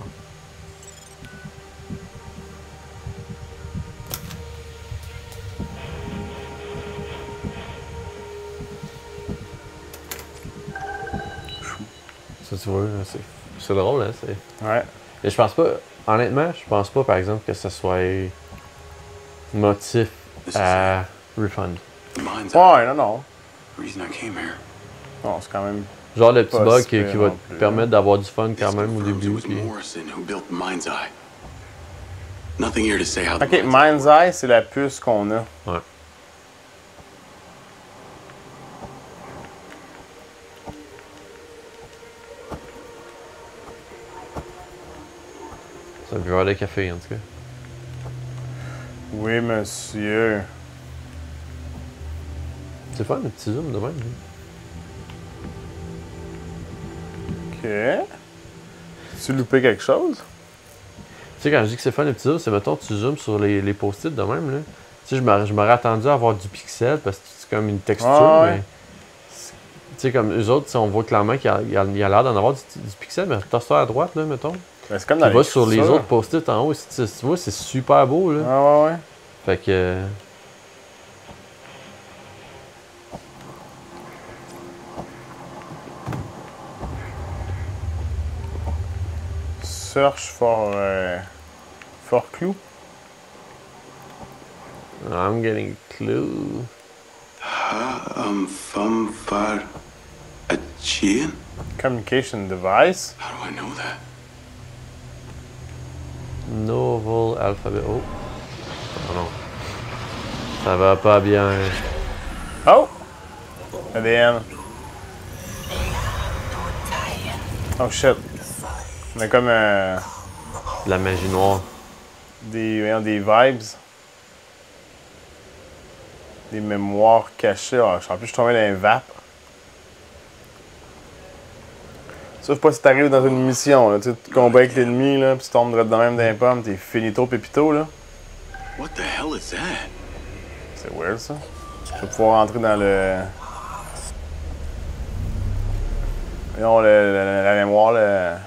Ça, tu vois, c'est drôle, hein? Ouais. Et je pense pas, honnêtement, je pense pas, par exemple, que ce soit motif à refund. Mine's Ouais, non. the reason I came here. Non, c'est quand même. Genre le petit Pas bug si qui pire va non te plus, permettre d'avoir du fun quand This même au confirms début. it was Puis... Morrison who built Mind's Eye. Nothing here to say how the Ok, Mind's Eye, c'est la puce qu'on a. Ouais. C'est un buveur de café, en tout cas. Oui, monsieur. C'est fun, le petit zoom de même. Ok. Tu loupé quelque chose? Tu sais, quand je dis que c'est fun, le petit zoom, c'est mettons, tu zoomes sur les post-it de même. Là. Tu sais, je m'aurais attendu à avoir du pixel parce que c'est comme une texture. Ah ouais. Mais... Tu sais, comme eux autres, on voit clairement qu'il y a l'air d'en avoir du pixel, mais tasse-toi à droite, là, mettons. Ben, c'est comme Tu dans vas sur les l'écriture. autres post-it en haut, tu vois, c'est super beau, là. Ah ouais. Fait que... Search for clue. I'm getting a clue. Fum far a chin? Communication device. How do I know that? Novel alphabet. Oh. Oh non. Ça va pas bien. Oh! ADN. Oh shit. On a comme De la magie noire. des vibes. Des mémoires cachées. Ah, en plus, je suis tombé dans un vape. Ça, je sais pas si t'arrives dans une mission, là. Tu sais, tu combats avec l'ennemi, là, pis tu tombes droit de même dans les pommes, t'es finito pépito, là. What the hell is that? C'est weird, ça. Je vais pouvoir rentrer dans le... Voyons, la mémoire, la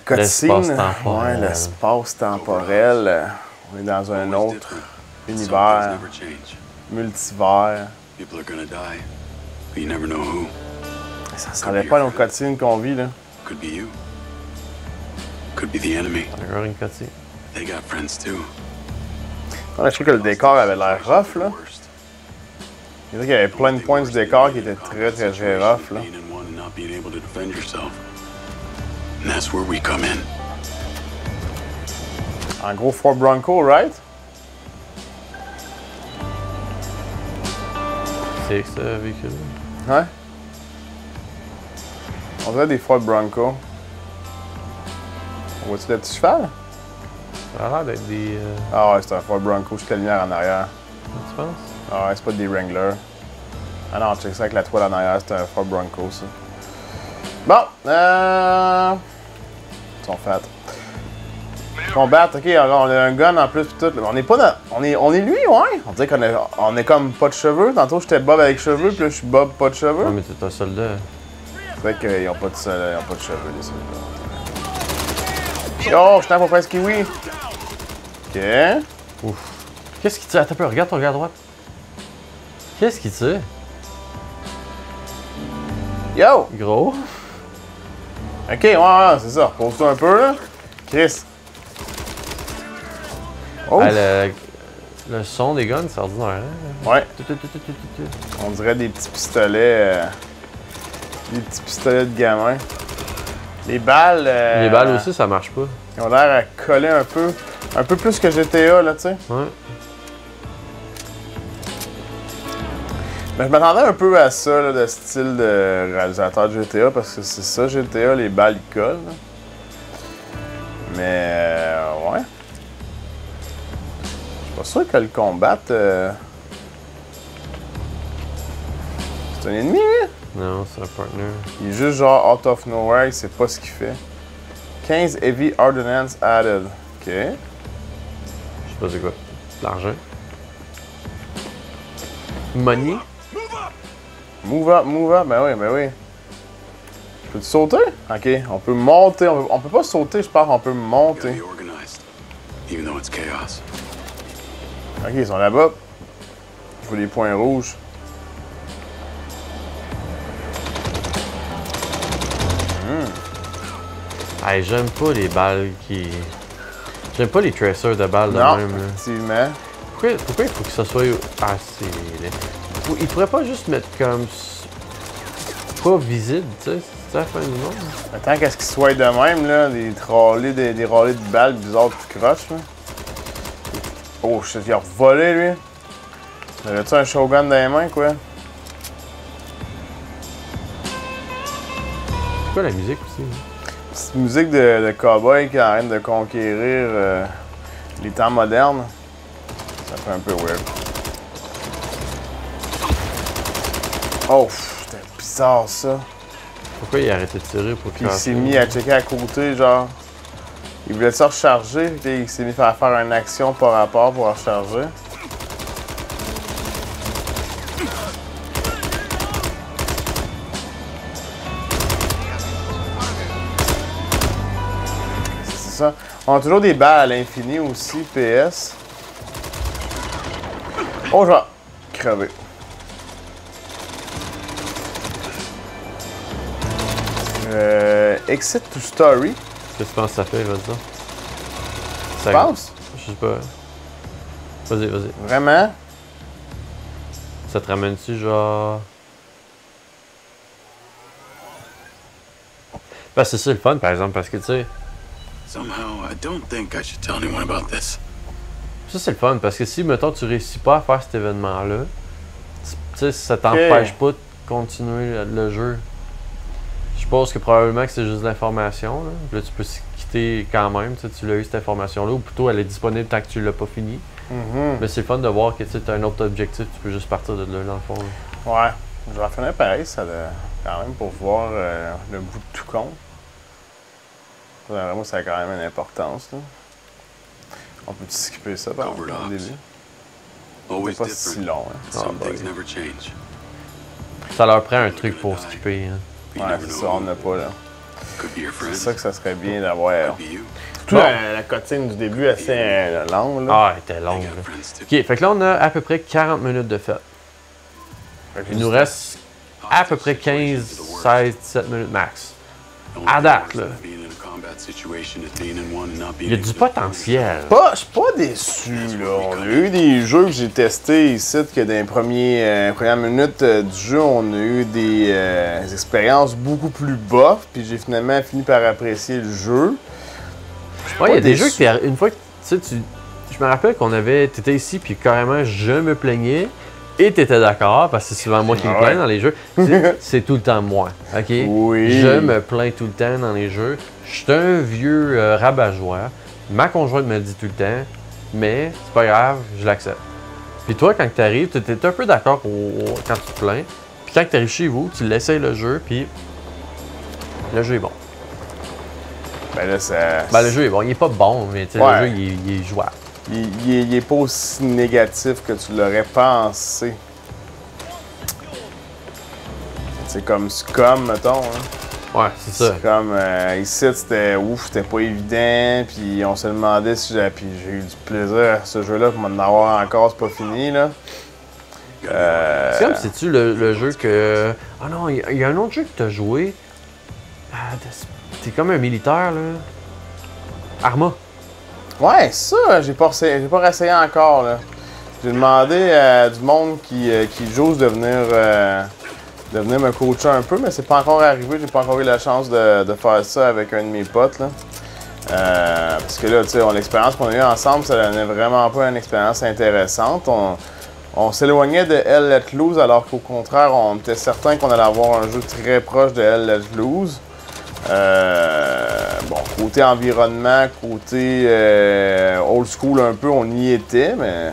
cutscene. L'espace temporel. Ouais, l'espace temporel. On est dans un Always autre different. Some things univers, never change. multivers. People are gonna die, but you never know who. Ça ressemblait pas à nos cutscenes qu'on vit, là. Could be you. Could be the enemy. Encore une cutscene. They got friends too. Ouais, je trouve que le décor avait l'air rough, là. Worst. Il y avait plein de points du décor qui étaient très, très, très rough, là. Being in one and not being able to defend yourself. And that's where we come in. En gros, Ford Bronco, right? C'est ça, véhicule. Ouais. On dirait des Ford Bronco. On voit-tu le petit cheval? Ça a l'air d'être des... Ah ouais, c'est un Ford Bronco, juste la lumière en arrière. tu penses? Ah ouais, c'est pas des Wrangler. Ah non, check ça avec la toile en arrière, c'est un Ford Bronco, ça. Bon, ils sont fat. Combattre, ok, alors on a un gun en plus pis tout. On est pas dans... On est lui, ouais? On dirait qu'on est comme pas de cheveux. Tantôt j'étais Bob avec cheveux, puis là je suis Bob pas de cheveux. Non, mais t'es un soldat. C'est vrai qu'ils ont pas de cheveux, les soldats. Yo, je tape au presse kiwi. Ok. Ouf. Qu'est-ce qui tire? Attends un peu, regarde ton gars à droite. Qu'est-ce qui tire? Yo! Gros. Ok, ouais, c'est ça. Pose-toi un peu, là. Chris. Oh! Ah, le son des guns, c'est ordinaire. Hein? Ouais, Tout, tout, tout, tout, tout, tout. on dirait des petits pistolets. Des petits pistolets de gamin. Les balles. Les balles aussi, ça marche pas. Ils ont l'air à coller un peu. Un peu plus que GTA, là, tu sais. Ouais. Mais je m'attendais un peu à ça, là, de style de réalisateur de GTA, parce que c'est ça, GTA, les balles, ils collent. Là. Mais, ouais. Je sais Pas sûr que le combatte. C'est un ennemi, lui? Non, c'est un partner. Il est juste genre out of nowhere, il sait pas ce qu'il fait. 15 heavy ordnance added. Ok. Je sais pas c'est quoi. De l'argent. Money? Move up, ben oui. Peux-tu sauter? Ok, on peut monter. On peut pas sauter, je pense, on peut Gotta monter. be organized, even though it's chaos. Ok, ils sont là-bas. Il faut des points rouges. Hey, j'aime pas les balles qui. J'aime pas les tracers de balles de Non, même. Là. effectivement. Pourquoi il faut que ça soit assez. Il pourrait pas juste mettre comme. Pas visible, tu sais. C'est la fin du monde. Tant qu'à ce qu'ils soient de même, là, des râlés de balles bizarres qui crochent, là. Oh, shit, il a volé, lui. Avait-tu un shotgun dans les mains, quoi? C'est quoi la musique aussi? Hein? Petite musique de cowboy qui arrête de conquérir les temps modernes. Ça fait un peu weird. Oh, c'était bizarre, ça. Pourquoi il a arrêté de tirer pour Puis il s'est mis à checker à côté, genre. Il voulait ça recharger, puis il s'est mis à faire une action par rapport pour recharger. C'est ça. On a toujours des balles à l'infini aussi, PS. Oh, je vais crever. Exit to story. Qu'est-ce que tu penses que ça fait, vas-y? Tu penses? Je sais pas. Vas-y. Vraiment? Ça te ramène-tu genre. Ben, c'est ça le fun par exemple, parce que tu sais. Somehow, I don't think I should tell anyone about this. Ça c'est le fun parce que si, mettons, tu réussis pas à faire cet événement-là, tu sais, ça t'empêche pas de continuer le jeu. Je suppose que probablement que c'est juste de l'information. Là, tu peux quitter quand même, tu l'as eu cette information-là, ou plutôt elle est disponible tant que tu l'as pas fini. Mais c'est le fun de voir que tu as un autre objectif, tu peux juste partir de là dans le fond. Là. Ouais, je vais finir pareil, ça quand même pour voir le bout de tout compte. Moi, ça a quand même une importance. Là. On peut skipper ça par exemple, au début. Always C'est pas si different. long. Hein. Some things never change. Ça leur prend un truc pour skipper. Hein. You Ouais, never c'est know ça, on who n'a pas là. could be your friend, C'est ça que ça serait bien d'avoir. could be you. Tout la cotine du début assez longue. Là. Ah, elle était I longue. got Là. friends too. Ok, fait que là on a à peu près 40 minutes de fête. Fait que Il nous reste à peu près 15, 16, 17 minutes max. À date, là. Il y a du potentiel. Je suis pas déçu, là. On a eu des jeux que j'ai testés ici, que dans les premières minutes du jeu, on a eu des expériences beaucoup plus bof, puis j'ai finalement fini par apprécier le jeu. Ouais, il y a des déçu. jeux que une fois que je me rappelle qu'on t'étais ici puis carrément je me plaignais et t'étais d'accord parce que c'est souvent moi qui me Ah plains ouais. dans les jeux. C'est tout le temps moi, ok? Oui. Je me plains tout le temps dans les jeux. Je suis un vieux rabat-joie. Ma conjointe me le dit tout le temps, mais c'est pas grave, je l'accepte. Puis toi, quand t'arrives, t'es un peu d'accord quand tu te plains. Puis quand t'arrives chez vous, tu l'essayes le jeu, puis le jeu est bon. Ben là, ça. Ben, le jeu est bon. Il est pas bon, mais tu sais, Ouais. le jeu, il est jouable. Il est pas aussi négatif que tu l'aurais pensé. C'est comme Scum, mettons. Hein. Ouais, c'est ça. C'est comme ici, c'était pas évident, puis on se demandait si puis j'ai eu du plaisir à ce jeu-là, pour m'en avoir encore, c'est pas fini, là. C'est comme, c'est-tu le jeu que. Ah non, il y a un autre jeu que t'as joué. T'es comme un militaire, là. Arma. Ouais, ça, j'ai pas réessayé encore, là. J'ai demandé à du monde qui joue de venir me coacher un peu, mais c'est pas encore arrivé. J'ai pas encore eu la chance de faire ça avec un de mes potes, là. Parce que là, tu sais, l'expérience qu'on a eue ensemble, ça donnait vraiment pas une expérience intéressante. On s'éloignait de Hell Let Loose, alors qu'au contraire, on était certain qu'on allait avoir un jeu très proche de Hell Let Loose. Bon, côté environnement, côté old school un peu, on y était, mais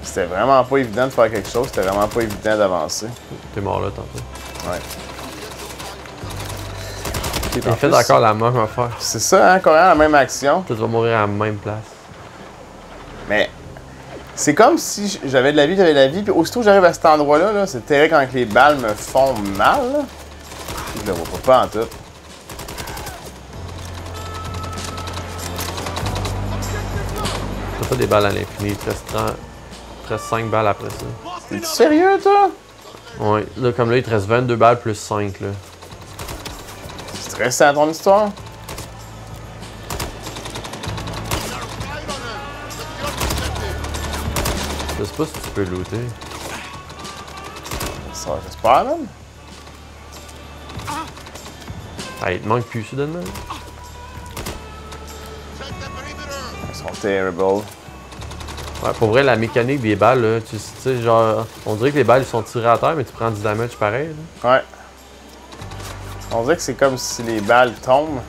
c'était vraiment pas évident de faire quelque chose. C'était vraiment pas évident d'avancer. T'es mort là tantôt. Ouais. Il fait encore la même affaire. C'est ça, hein, quand même, la même action. Tu vas mourir à la même place. Mais c'est comme si j'avais de la vie, puis aussitôt que j'arrive à cet endroit-là, -là, c'est terrible quand les balles me font mal. Là. Je le vois pas en tout. T'as pas des balles à l'infini, il te reste 5 balles après ça. T'es sérieux, toi? Ouais, là, comme là, il te reste 22 balles plus 5, là. C'est stressant à ton histoire? Je sais pas si tu peux looter. Ça, j'espère, même. Ah, il te manque plus soudainement. Ils sont terrible. Ouais, pour vrai, la mécanique des balles, là, tu sais, genre, on dirait que les balles ils sont tirées à terre, mais tu prends du damage pareil. Là. Ouais. On dirait que c'est comme si les balles tombent,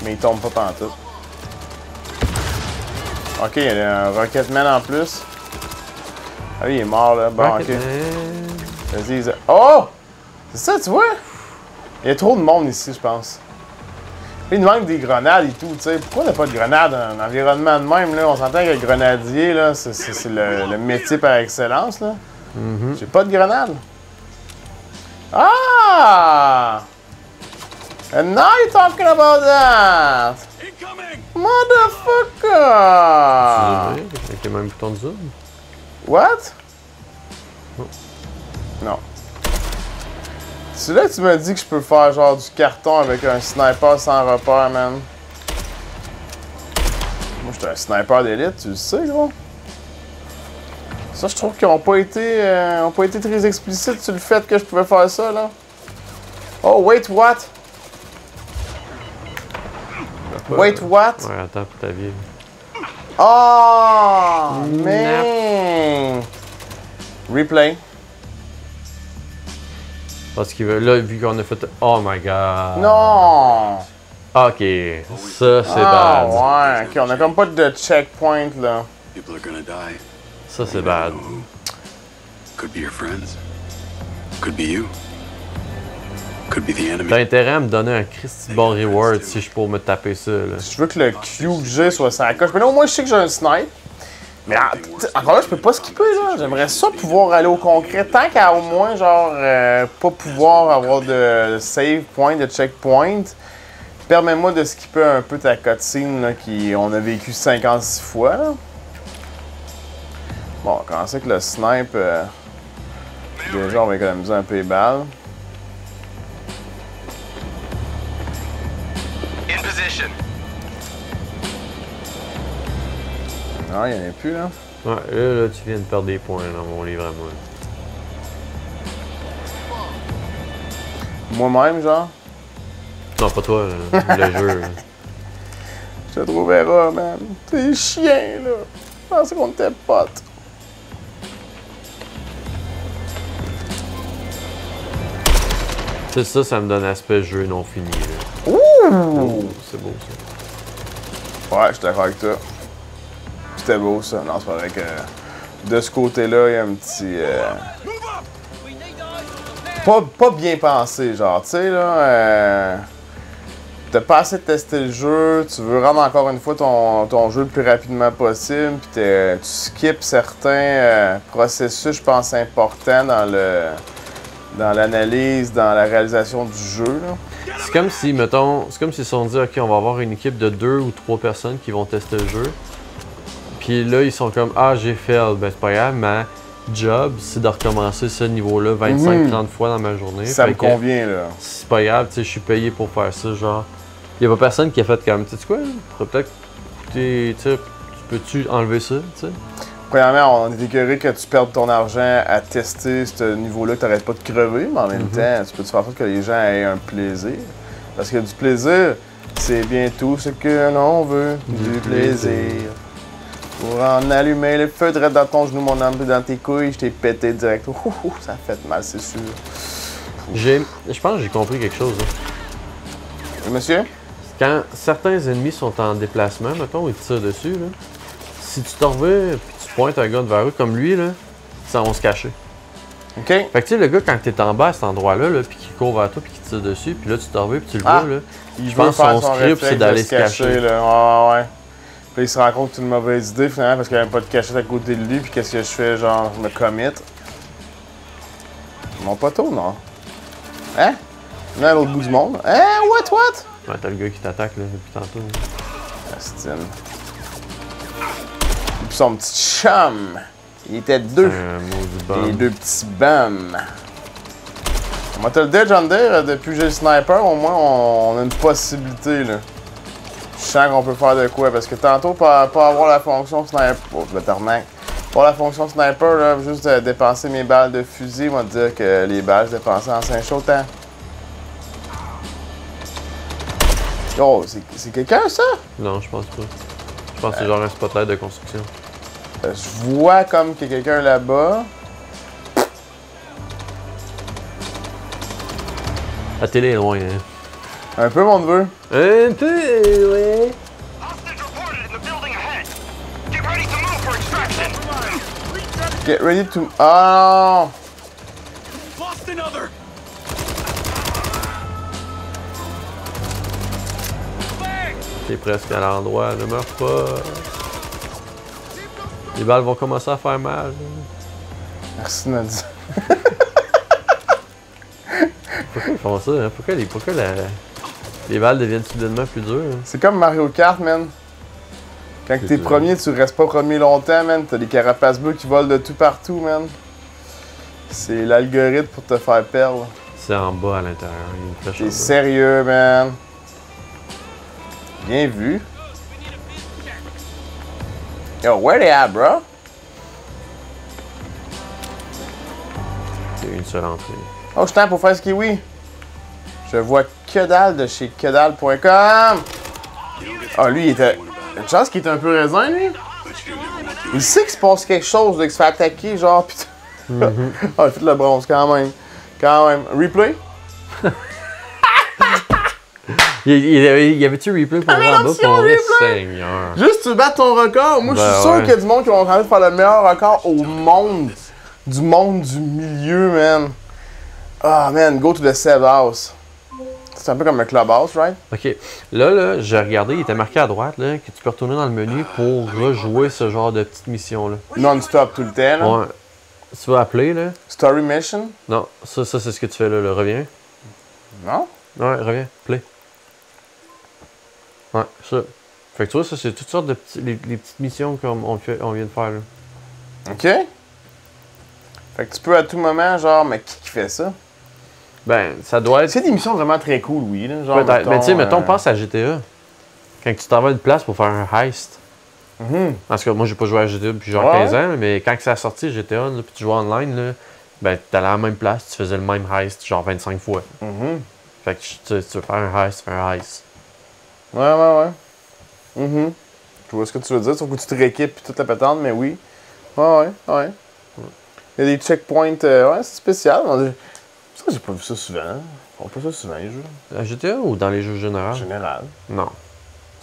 mais ils tombent pas pantoute. Ok, il y a un Rocketman en plus. Ah oui, il est mort là. Bon, ok. Vas-y, oh! C'est ça, tu vois? Il y a trop de monde ici, je pense. Il nous manque des grenades et tout, tu sais. Pourquoi on n'a pas de grenades dans un environnement de même, là? On s'entend que le grenadier, là, c'est le métier par excellence, là. J'ai pas de grenades. Ah! And now you're talking about that! Motherfucker! Avec les mêmes boutons de zoom. What? Non. C'est là que tu me dis que je peux faire genre du carton avec un sniper sans repère, man. Moi, j'étais un sniper d'élite, tu le sais, gros. Ça, je trouve qu'ils ont pas été très explicites sur le fait que je pouvais faire ça, là. Oh, wait, what? Wait, what? Ouais, attends pour ta vie. Oh, man! Replay. Parce qu'il veut, là, vu qu'on a fait. Oh my god. Non! Ok, ça c'est Ah, bad. ouais, ok, on a comme pas de checkpoint, là. People are gonna die. Ça c'est bad. Could be your friends. Could be you. Could be the enemy. T'as intérêt à me donner un Christy bon reward si je peux me taper ça, là. Je veux que le Q que j'ai soit ça coche. Mais là, au moins, je sais que j'ai un snipe. Mais encore là, je peux pas skipper, là. J'aimerais ça pouvoir aller au concret. Tant qu'à au moins, genre, pas pouvoir avoir de save point, de checkpoint. Permets-moi de skipper un peu ta cutscene, là, on a vécu 56 fois, là. Bon, on va commencer avec le snipe. Déjà, on va économiser un peu les balles. In position. Non, il n'y en a plus, là. Ouais, là, tu viens de perdre des points dans mon livre à moi. Moi-même, genre. Non, pas toi, là, le jeu. Là. Je te trouvais rare, man. T'es chien, là. Je pensais qu'on était potes. C'est ça, ça me donne aspect jeu non fini, là. Ouh! Oh, c'est beau, ça. Ouais, je suis d'accord avec toi. C'était beau, ça. Non, c'est pas vrai que de ce côté-là, il y a un petit... Pas bien pensé, genre, tu sais, là... T'as pas assez testé le jeu, tu veux rendre encore une fois ton jeu le plus rapidement possible, puis tu skips certains processus, je pense, importants dans l'analyse, dans la réalisation du jeu, là. C'est comme si, mettons, c'est comme s'ils se sont dit, ok, on va avoir une équipe de 2 ou 3 personnes qui vont tester le jeu. Puis là, ils sont comme, ah, j'ai fail. Ben, c'est pas grave, ma job, c'est de recommencer ce niveau-là 25-30 fois dans ma journée. Ça fait me que convient, là. c'est pas grave, tu sais, je suis payé pour faire ça, genre. Y a pas personne qui a fait comme, tu sais quoi, pourrait peut-être coûter, tu sais, peux-tu enlever ça, tu sais? Premièrement, on est écœuré que tu perdes ton argent à tester ce niveau-là, que t'arrêtes pas de crever, mais en même temps, tu peux te faire en sorte que les gens aient un plaisir. Parce que du plaisir, c'est bien tout ce que l'on veut, du plaisir. Pour en allumer le feu direct dans ton genou, mon âme, dans tes couilles, je t'ai pété direct. Ça fait mal, c'est sûr. Je pense que j'ai compris quelque chose, là. Monsieur? Quand certains ennemis sont en déplacement, mettons, ils te tirent dessus, là. Si tu t'en reviens puis tu pointes un gars devant eux comme lui, là, ça va se cacher. OK. Fait que tu sais, le gars, quand t'es en bas à cet endroit-là, là, puis qu'il court vers toi, puis qu'il tire dessus, puis là, tu t'en reviens, puis tu le vois, là. Il Je veut pense que faire son script, c'est d'aller se cacher. Là. Ouais. Puis il se rend compte que c'est une mauvaise idée, finalement, parce qu'il n'y avait pas de cachette à côté de lui, puis qu'est-ce que je fais? Genre, je me commit. Mon poteau, non? Hein? On est à l'autre bout du monde. Hein? What? Ouais, t'as le gars qui t'attaque, là, depuis tantôt. Astine. Et puis son petit chum. Il était deux. Un maudit Les bum. deux petits bums. On va te le dire, John Deere, depuis que j'ai le sniper, au moins, on a une possibilité, là. Je sens qu'on peut faire de quoi, parce que tantôt, pas avoir la fonction sniper... Oh, le tarmac. Pour la fonction sniper, là, juste de dépenser mes balles de fusil, on va te dire que les balles, je dépensais en 5 chauds temps. Oh, c'est quelqu'un, ça? Non, je pense pas. Je pense que c'est genre un spotlight de construction. Je vois comme qu'il y a quelqu'un là-bas. La télé est loin, hein. Un peu, mon neveu. Un peu, ouais. Hostage reported in the building ahead. Get ready to move for extraction. Get ready to... Ah! Lost another! T'es presque à l'endroit, ne meurs pas. Les balles vont commencer à faire mal. Merci, Nadia. Pourquoi ils font ça, hein? Pourquoi les balles deviennent soudainement plus dures? Hein? C'est comme Mario Kart, man. Quand t'es premier, tu restes pas premier longtemps, man. T'as des carapaces bleues qui volent de tout partout, man. C'est l'algorithme pour te faire perdre. C'est en bas à l'intérieur. Il y a une flèche en T'es bas. sérieux, man. Bien vu. Yo, where they at, bro? Il y a une seule entrée. Oh, je t'aime pour faire ce kiwi. Je vois que dalle de chez quedalle.com. Ah, lui, il était... Une chance qu'il est un peu raisin, lui. Il sait qu'il se passe quelque chose, là, qu'il se fait attaquer, genre, putain. Ah, il fait le bronze, quand même. Quand même. Replay? Y avait-tu replay pour Ah, en bas l'option pour vrai, replay! Seigneur? Juste tu bats ton record. Moi, je suis Ben sûr ouais. qu'il y a du monde qui va en train de faire le meilleur record au monde. Du monde du milieu, man. Ah, man, go to the save house. C'est un peu comme un clubhouse, right? Ok, là, j'ai regardé, il était marqué à droite, là, que tu peux retourner dans le menu pour rejouer ce genre de petite mission-là. Non-stop tout le temps, là. Ouais. Tu vas appeler, là? Story mission? Non, ça c'est ce que tu fais là, reviens. Non? Ouais, reviens, play. Ouais, ça. Fait que tu vois, ça c'est toutes sortes de les petites missions qu'on on vient de faire, là. OK. Fait que tu peux à tout moment, genre, mais qui fait ça? Ben, ça doit être... C'est des missions vraiment très cool, oui, là. Genre, Peut-être. Mais tu sais, mettons, euh, pense à GTA. Quand tu t'en vas à une place pour faire un heist. Parce que moi, j'ai pas joué à GTA depuis genre Ouais. 15 ans, mais quand ça a sorti GTA, là, puis tu jouais online, là, ben, t'allais à la même place, tu faisais le même heist, genre 25 fois. Fait que tu veux faire un heist, fais un heist. Ouais. Je vois ce que tu veux dire, sauf que tu te rééquipes et toute la patente, mais oui. Ouais. Il y a des checkpoints, ouais, c'est spécial. Ça, j'ai pas vu ça souvent. On voit pas ça souvent, les jeux. À GTA ou dans les jeux En généraux? général. Non.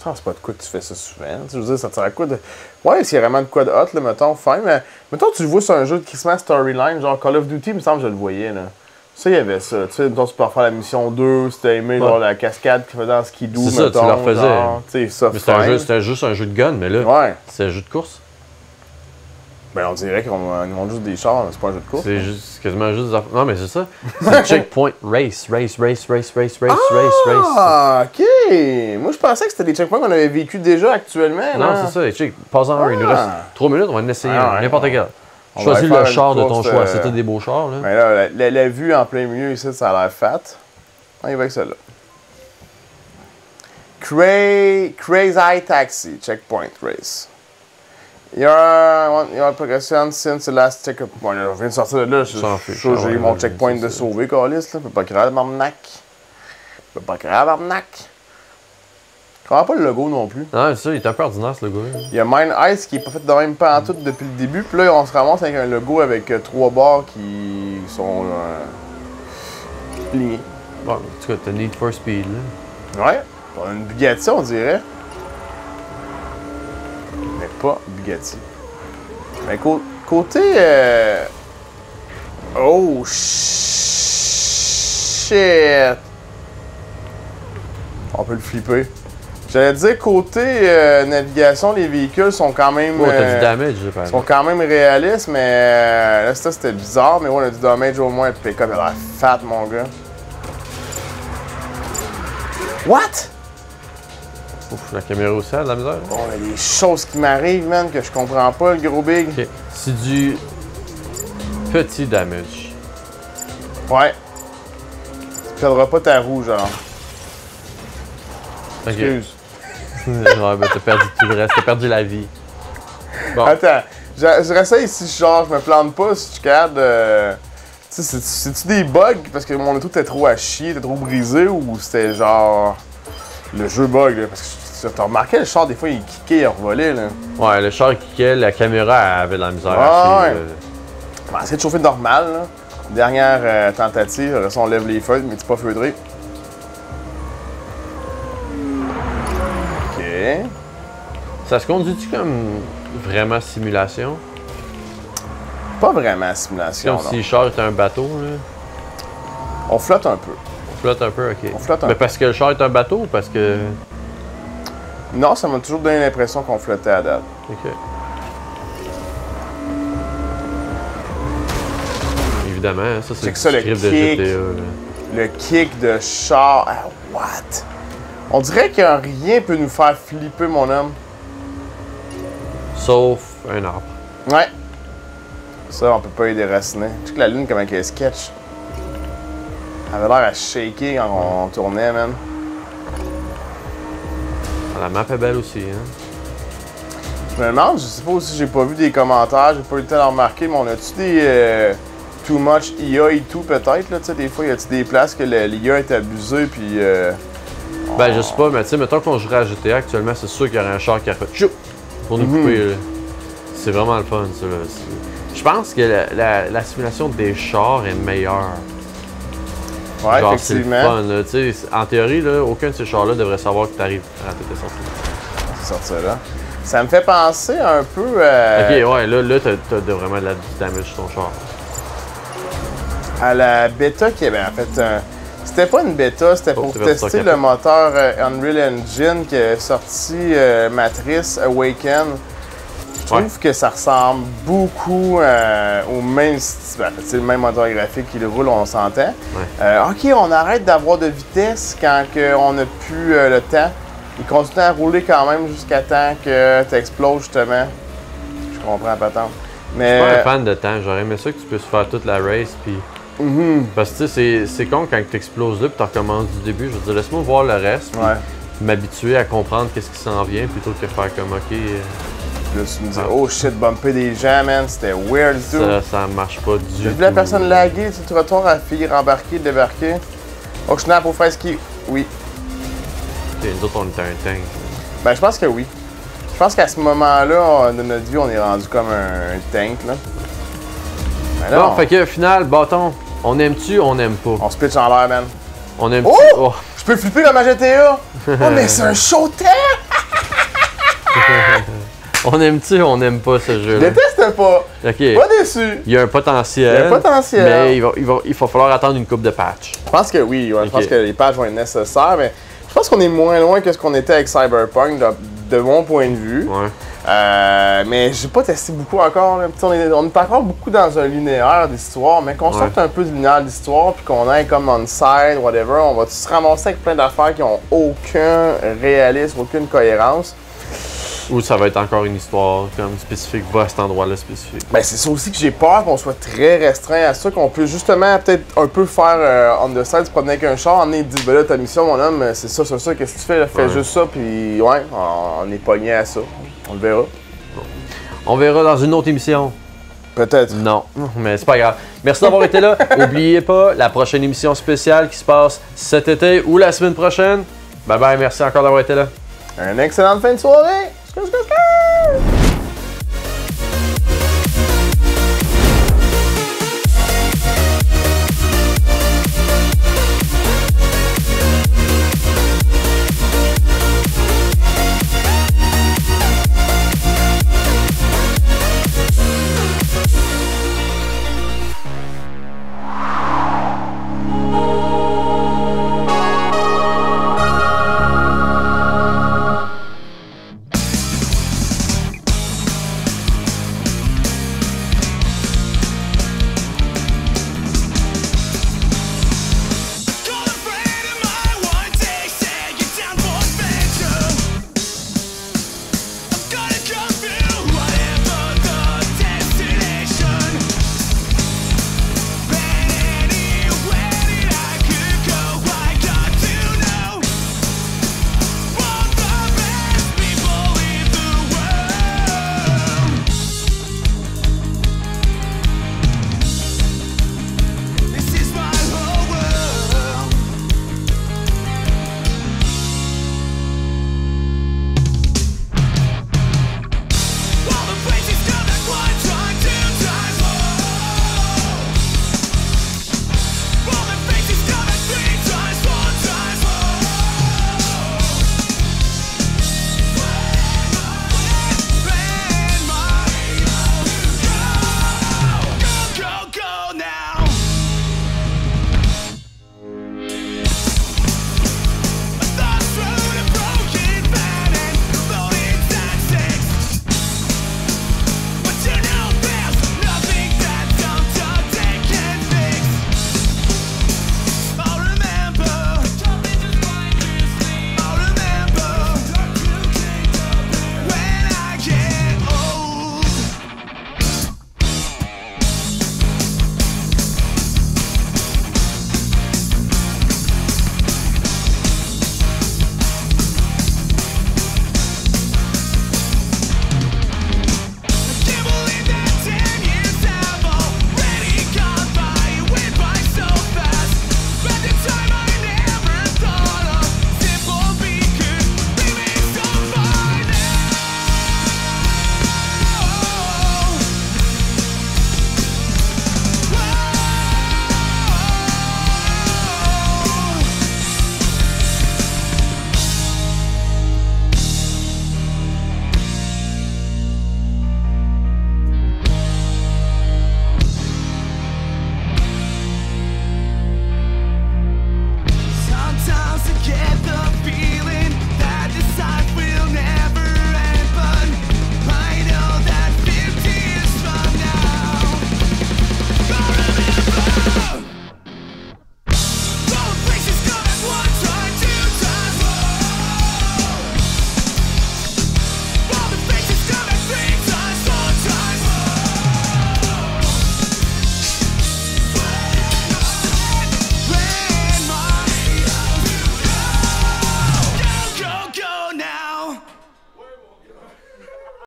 Ça, c'est pas de quoi que tu fais ça souvent. Tu sais, je veux dire, ça te sert à quoi de. Ouais, s'il y a vraiment de quoi de hot, là, mettons, fine, mais mettons, tu le vois sur un jeu de Christmas Storyline, genre Call of Duty, il me semble que je le voyais, là. Ça, il y avait ça. Tu sais, mettons, tu peux refaire la mission 2, si t'as aimé, genre, la cascade qu'il fait dans Skidoo, C'est ça, mettons. tu le refaisais. Genre, tu sais, ça, Mais fine. c'était juste un jeu de gun, mais là, Ouais. c'est un jeu de course. Ben, on dirait qu'ils ont juste des chars, mais c'est pas un jeu de course. C'est juste, quasiment juste des affaires. Non, mais c'est ça. C'est checkpoint race. Ah, ok! Moi, je pensais que c'était des checkpoints qu'on avait vécu déjà actuellement. Non, là. c'est ça. Check, passe-en un. Il nous reste 3 minutes, on va en essayer Ah, un. ouais, N'importe ouais. quel. On Choisis va le faire char une de ton course, choix. C'était des beaux chars, là. Mais là, la vue en plein milieu ici, ça a l'air fat. On y va avec celle-là. Crazy Taxi, checkpoint race. Your progression since the last checkpoint. Je viens de sortir de là. S'en fiche, J'ai eu ouais, mon ouais, checkpoint c'est de ça. sauver, Carlis. Peut pas grave, Marnac. Peut pas grave, Marnac. Je comprends pas le logo non plus. Non, c'est ça, il est un peu ordinaire, ce logo-là. Il y a Mine Ice qui est pas fait de même pas en tout depuis le début. Puis là, on se ramasse avec un logo avec 3 barres qui sont lignés. Bon, en tout cas, t'as Need for Speed, là. Ouais, on a une Bugatti, on dirait. Mais pas Bugatti. Mais côté... Oh, shit! On peut le flipper. J'allais dire, côté navigation, les véhicules sont quand même... Oh, t'as du damage, par sont quand même réalistes, mais là, ça, c'était bizarre. Mais ouais, on a du damage au moins. Le pick-up, il a l'air fat, mon gars. What? Ouf, la caméra aussi a de la misère. Bon, il y a des choses qui m'arrivent, man, que je comprends pas, le gros big. Ok, c'est du petit damage. Ouais. Tu perdras pas ta roue, genre. Ok. Excuse. Ouais, ben t'as perdu tout le reste, t'as perdu la vie. Bon. Attends, je reste ici, genre, je me plante pas si tu cadres. Tu sais, c'est-tu des bugs parce que mon auto était trop à chier, était trop brisé, ou c'était genre. Le jeu bug, là? Parce que t'as remarqué, le char, des fois, il kickait, il revolait, là. Ouais, le char kickait, la caméra avait de la misère Ah, à ouais. suivre. On va essayer de chauffer normal, là. Dernière tentative, après ça, on lève les feuilles, mais c'est pas feudré. OK. Ça se conduit-tu comme vraiment simulation? Pas vraiment simulation, Comme non. si le char était un bateau, là? On flotte un peu. On flotte un peu, ok. On flotte un Mais peu. parce que le char est un bateau ou parce que... Non, ça m'a toujours donné l'impression qu'on flottait à date. Ok. Évidemment, hein, ça c'est Check ça, le script de kick. GTA. Là. Le kick de char. Ah, what? On dirait que rien peut nous faire flipper, mon homme. Sauf un arbre. Ouais. Ça, on peut pas y déraciner. Check la lune, comment elle est sketch. Elle avait l'air à shaker quand on tournait, man. Ah, la map est belle aussi, hein. Je me demande, je sais pas si j'ai pas vu des commentaires, j'ai pas eu le temps d'en remarquer, mais on a-tu des too much IA et tout peut-être, là, tu sais, des fois, y a-tu des places que l'IA est abusée, puis Ben, je sais pas, mais tu sais, mettons qu'on jouerait à GTA actuellement, c'est sûr qu'il y aurait un char qui a fait chou pour nous couper, là. C'est vraiment le fun, ça, là. Je pense que la simulation des chars est meilleure. ouais, Genre, c'est le effectivement. fun, là. Tu sais, en théorie, là, aucun de ces chars-là devrait savoir que t'arrives à t'es sorti. C'est sorti ça là. Ça me fait penser un peu Ok, ouais, là, t'as vraiment du damage sur ton char. à la bêta qui avait en fait c'était pas une bêta, c'était Oh, pour c'est version tester 4. le moteur Unreal Engine qui est sorti Matrice Awaken. Je trouve que ça ressemble beaucoup au même style. Ben, c'est le même moteur graphique qui le roule, on s'entend. Ouais. Ok, on arrête d'avoir de vitesse quand on n'a plus le temps. Il continue à rouler quand même jusqu'à temps que tu exploses, justement. Je comprends pas tant. Je Mais. suis pas un fan de temps, j'aurais aimé ça que tu puisses faire toute la race, puis... Parce que tu sais, c'est con quand tu exploses là, puis tu recommences du début. Je veux dire, laisse-moi voir le reste, puis Ouais. m'habituer à comprendre qu'est-ce qui s'en vient, plutôt que faire comme, ok, Là, tu me dis, oh shit, bumper des gens, man, c'était weird du tout. ça marche pas du J'ai tout. vu la personne laguer, tu retournes à finir embarquer, débarquer. Oh, snap au faire ski. Oui. Ok, nous autres, on était un tank. Ben, je pense que oui. Je pense qu'à ce moment-là de notre vie, on est rendu comme un tank, là. Ben Bon, fait que final, bâton, on aime-tu, on aime pas? On se pitch en l'air, man. On aime-tu? Oh! Je peux flipper comme à GTA! Oh, mais c'est un show temps! On aime-tu, on aime pas ce Je jeu-là? déteste pas! Ok. Pas déçu! Il y a un potentiel. Il y a un potentiel. Mais il va falloir attendre une coupe de patch. Je pense que oui, ouais, je pense Ok. que les patchs vont être nécessaires, mais je pense qu'on est moins loin que ce qu'on était avec Cyberpunk, de mon point de vue. Ouais. Mais j'ai pas testé beaucoup encore. Là. On est encore beaucoup dans un linéaire d'histoire, mais qu'on sorte un peu du linéaire d'histoire puis qu'on aille comme on side, whatever, on va se ramasser avec plein d'affaires qui ont aucun réalisme, aucune cohérence. Ou ça va être encore une histoire comme spécifique, va à cet endroit-là spécifique. Ben c'est ça aussi que j'ai peur qu'on soit très restreint à ça, qu'on peut justement peut-être un peu faire on the side, se promener avec un char, en dire ben là ta mission mon homme, c'est ça, qu'est-ce que tu fais là, fais Ouais. juste ça, puis ouais, on est pogné à ça. On le verra. On verra dans une autre émission. Peut-être. Non, mais c'est pas grave. Merci d'avoir été là. N'oubliez pas, la prochaine émission spéciale qui se passe cet été ou la semaine prochaine. Bye bye, merci encore d'avoir été là. Une excellente fin de soirée! Skr, skr, skr.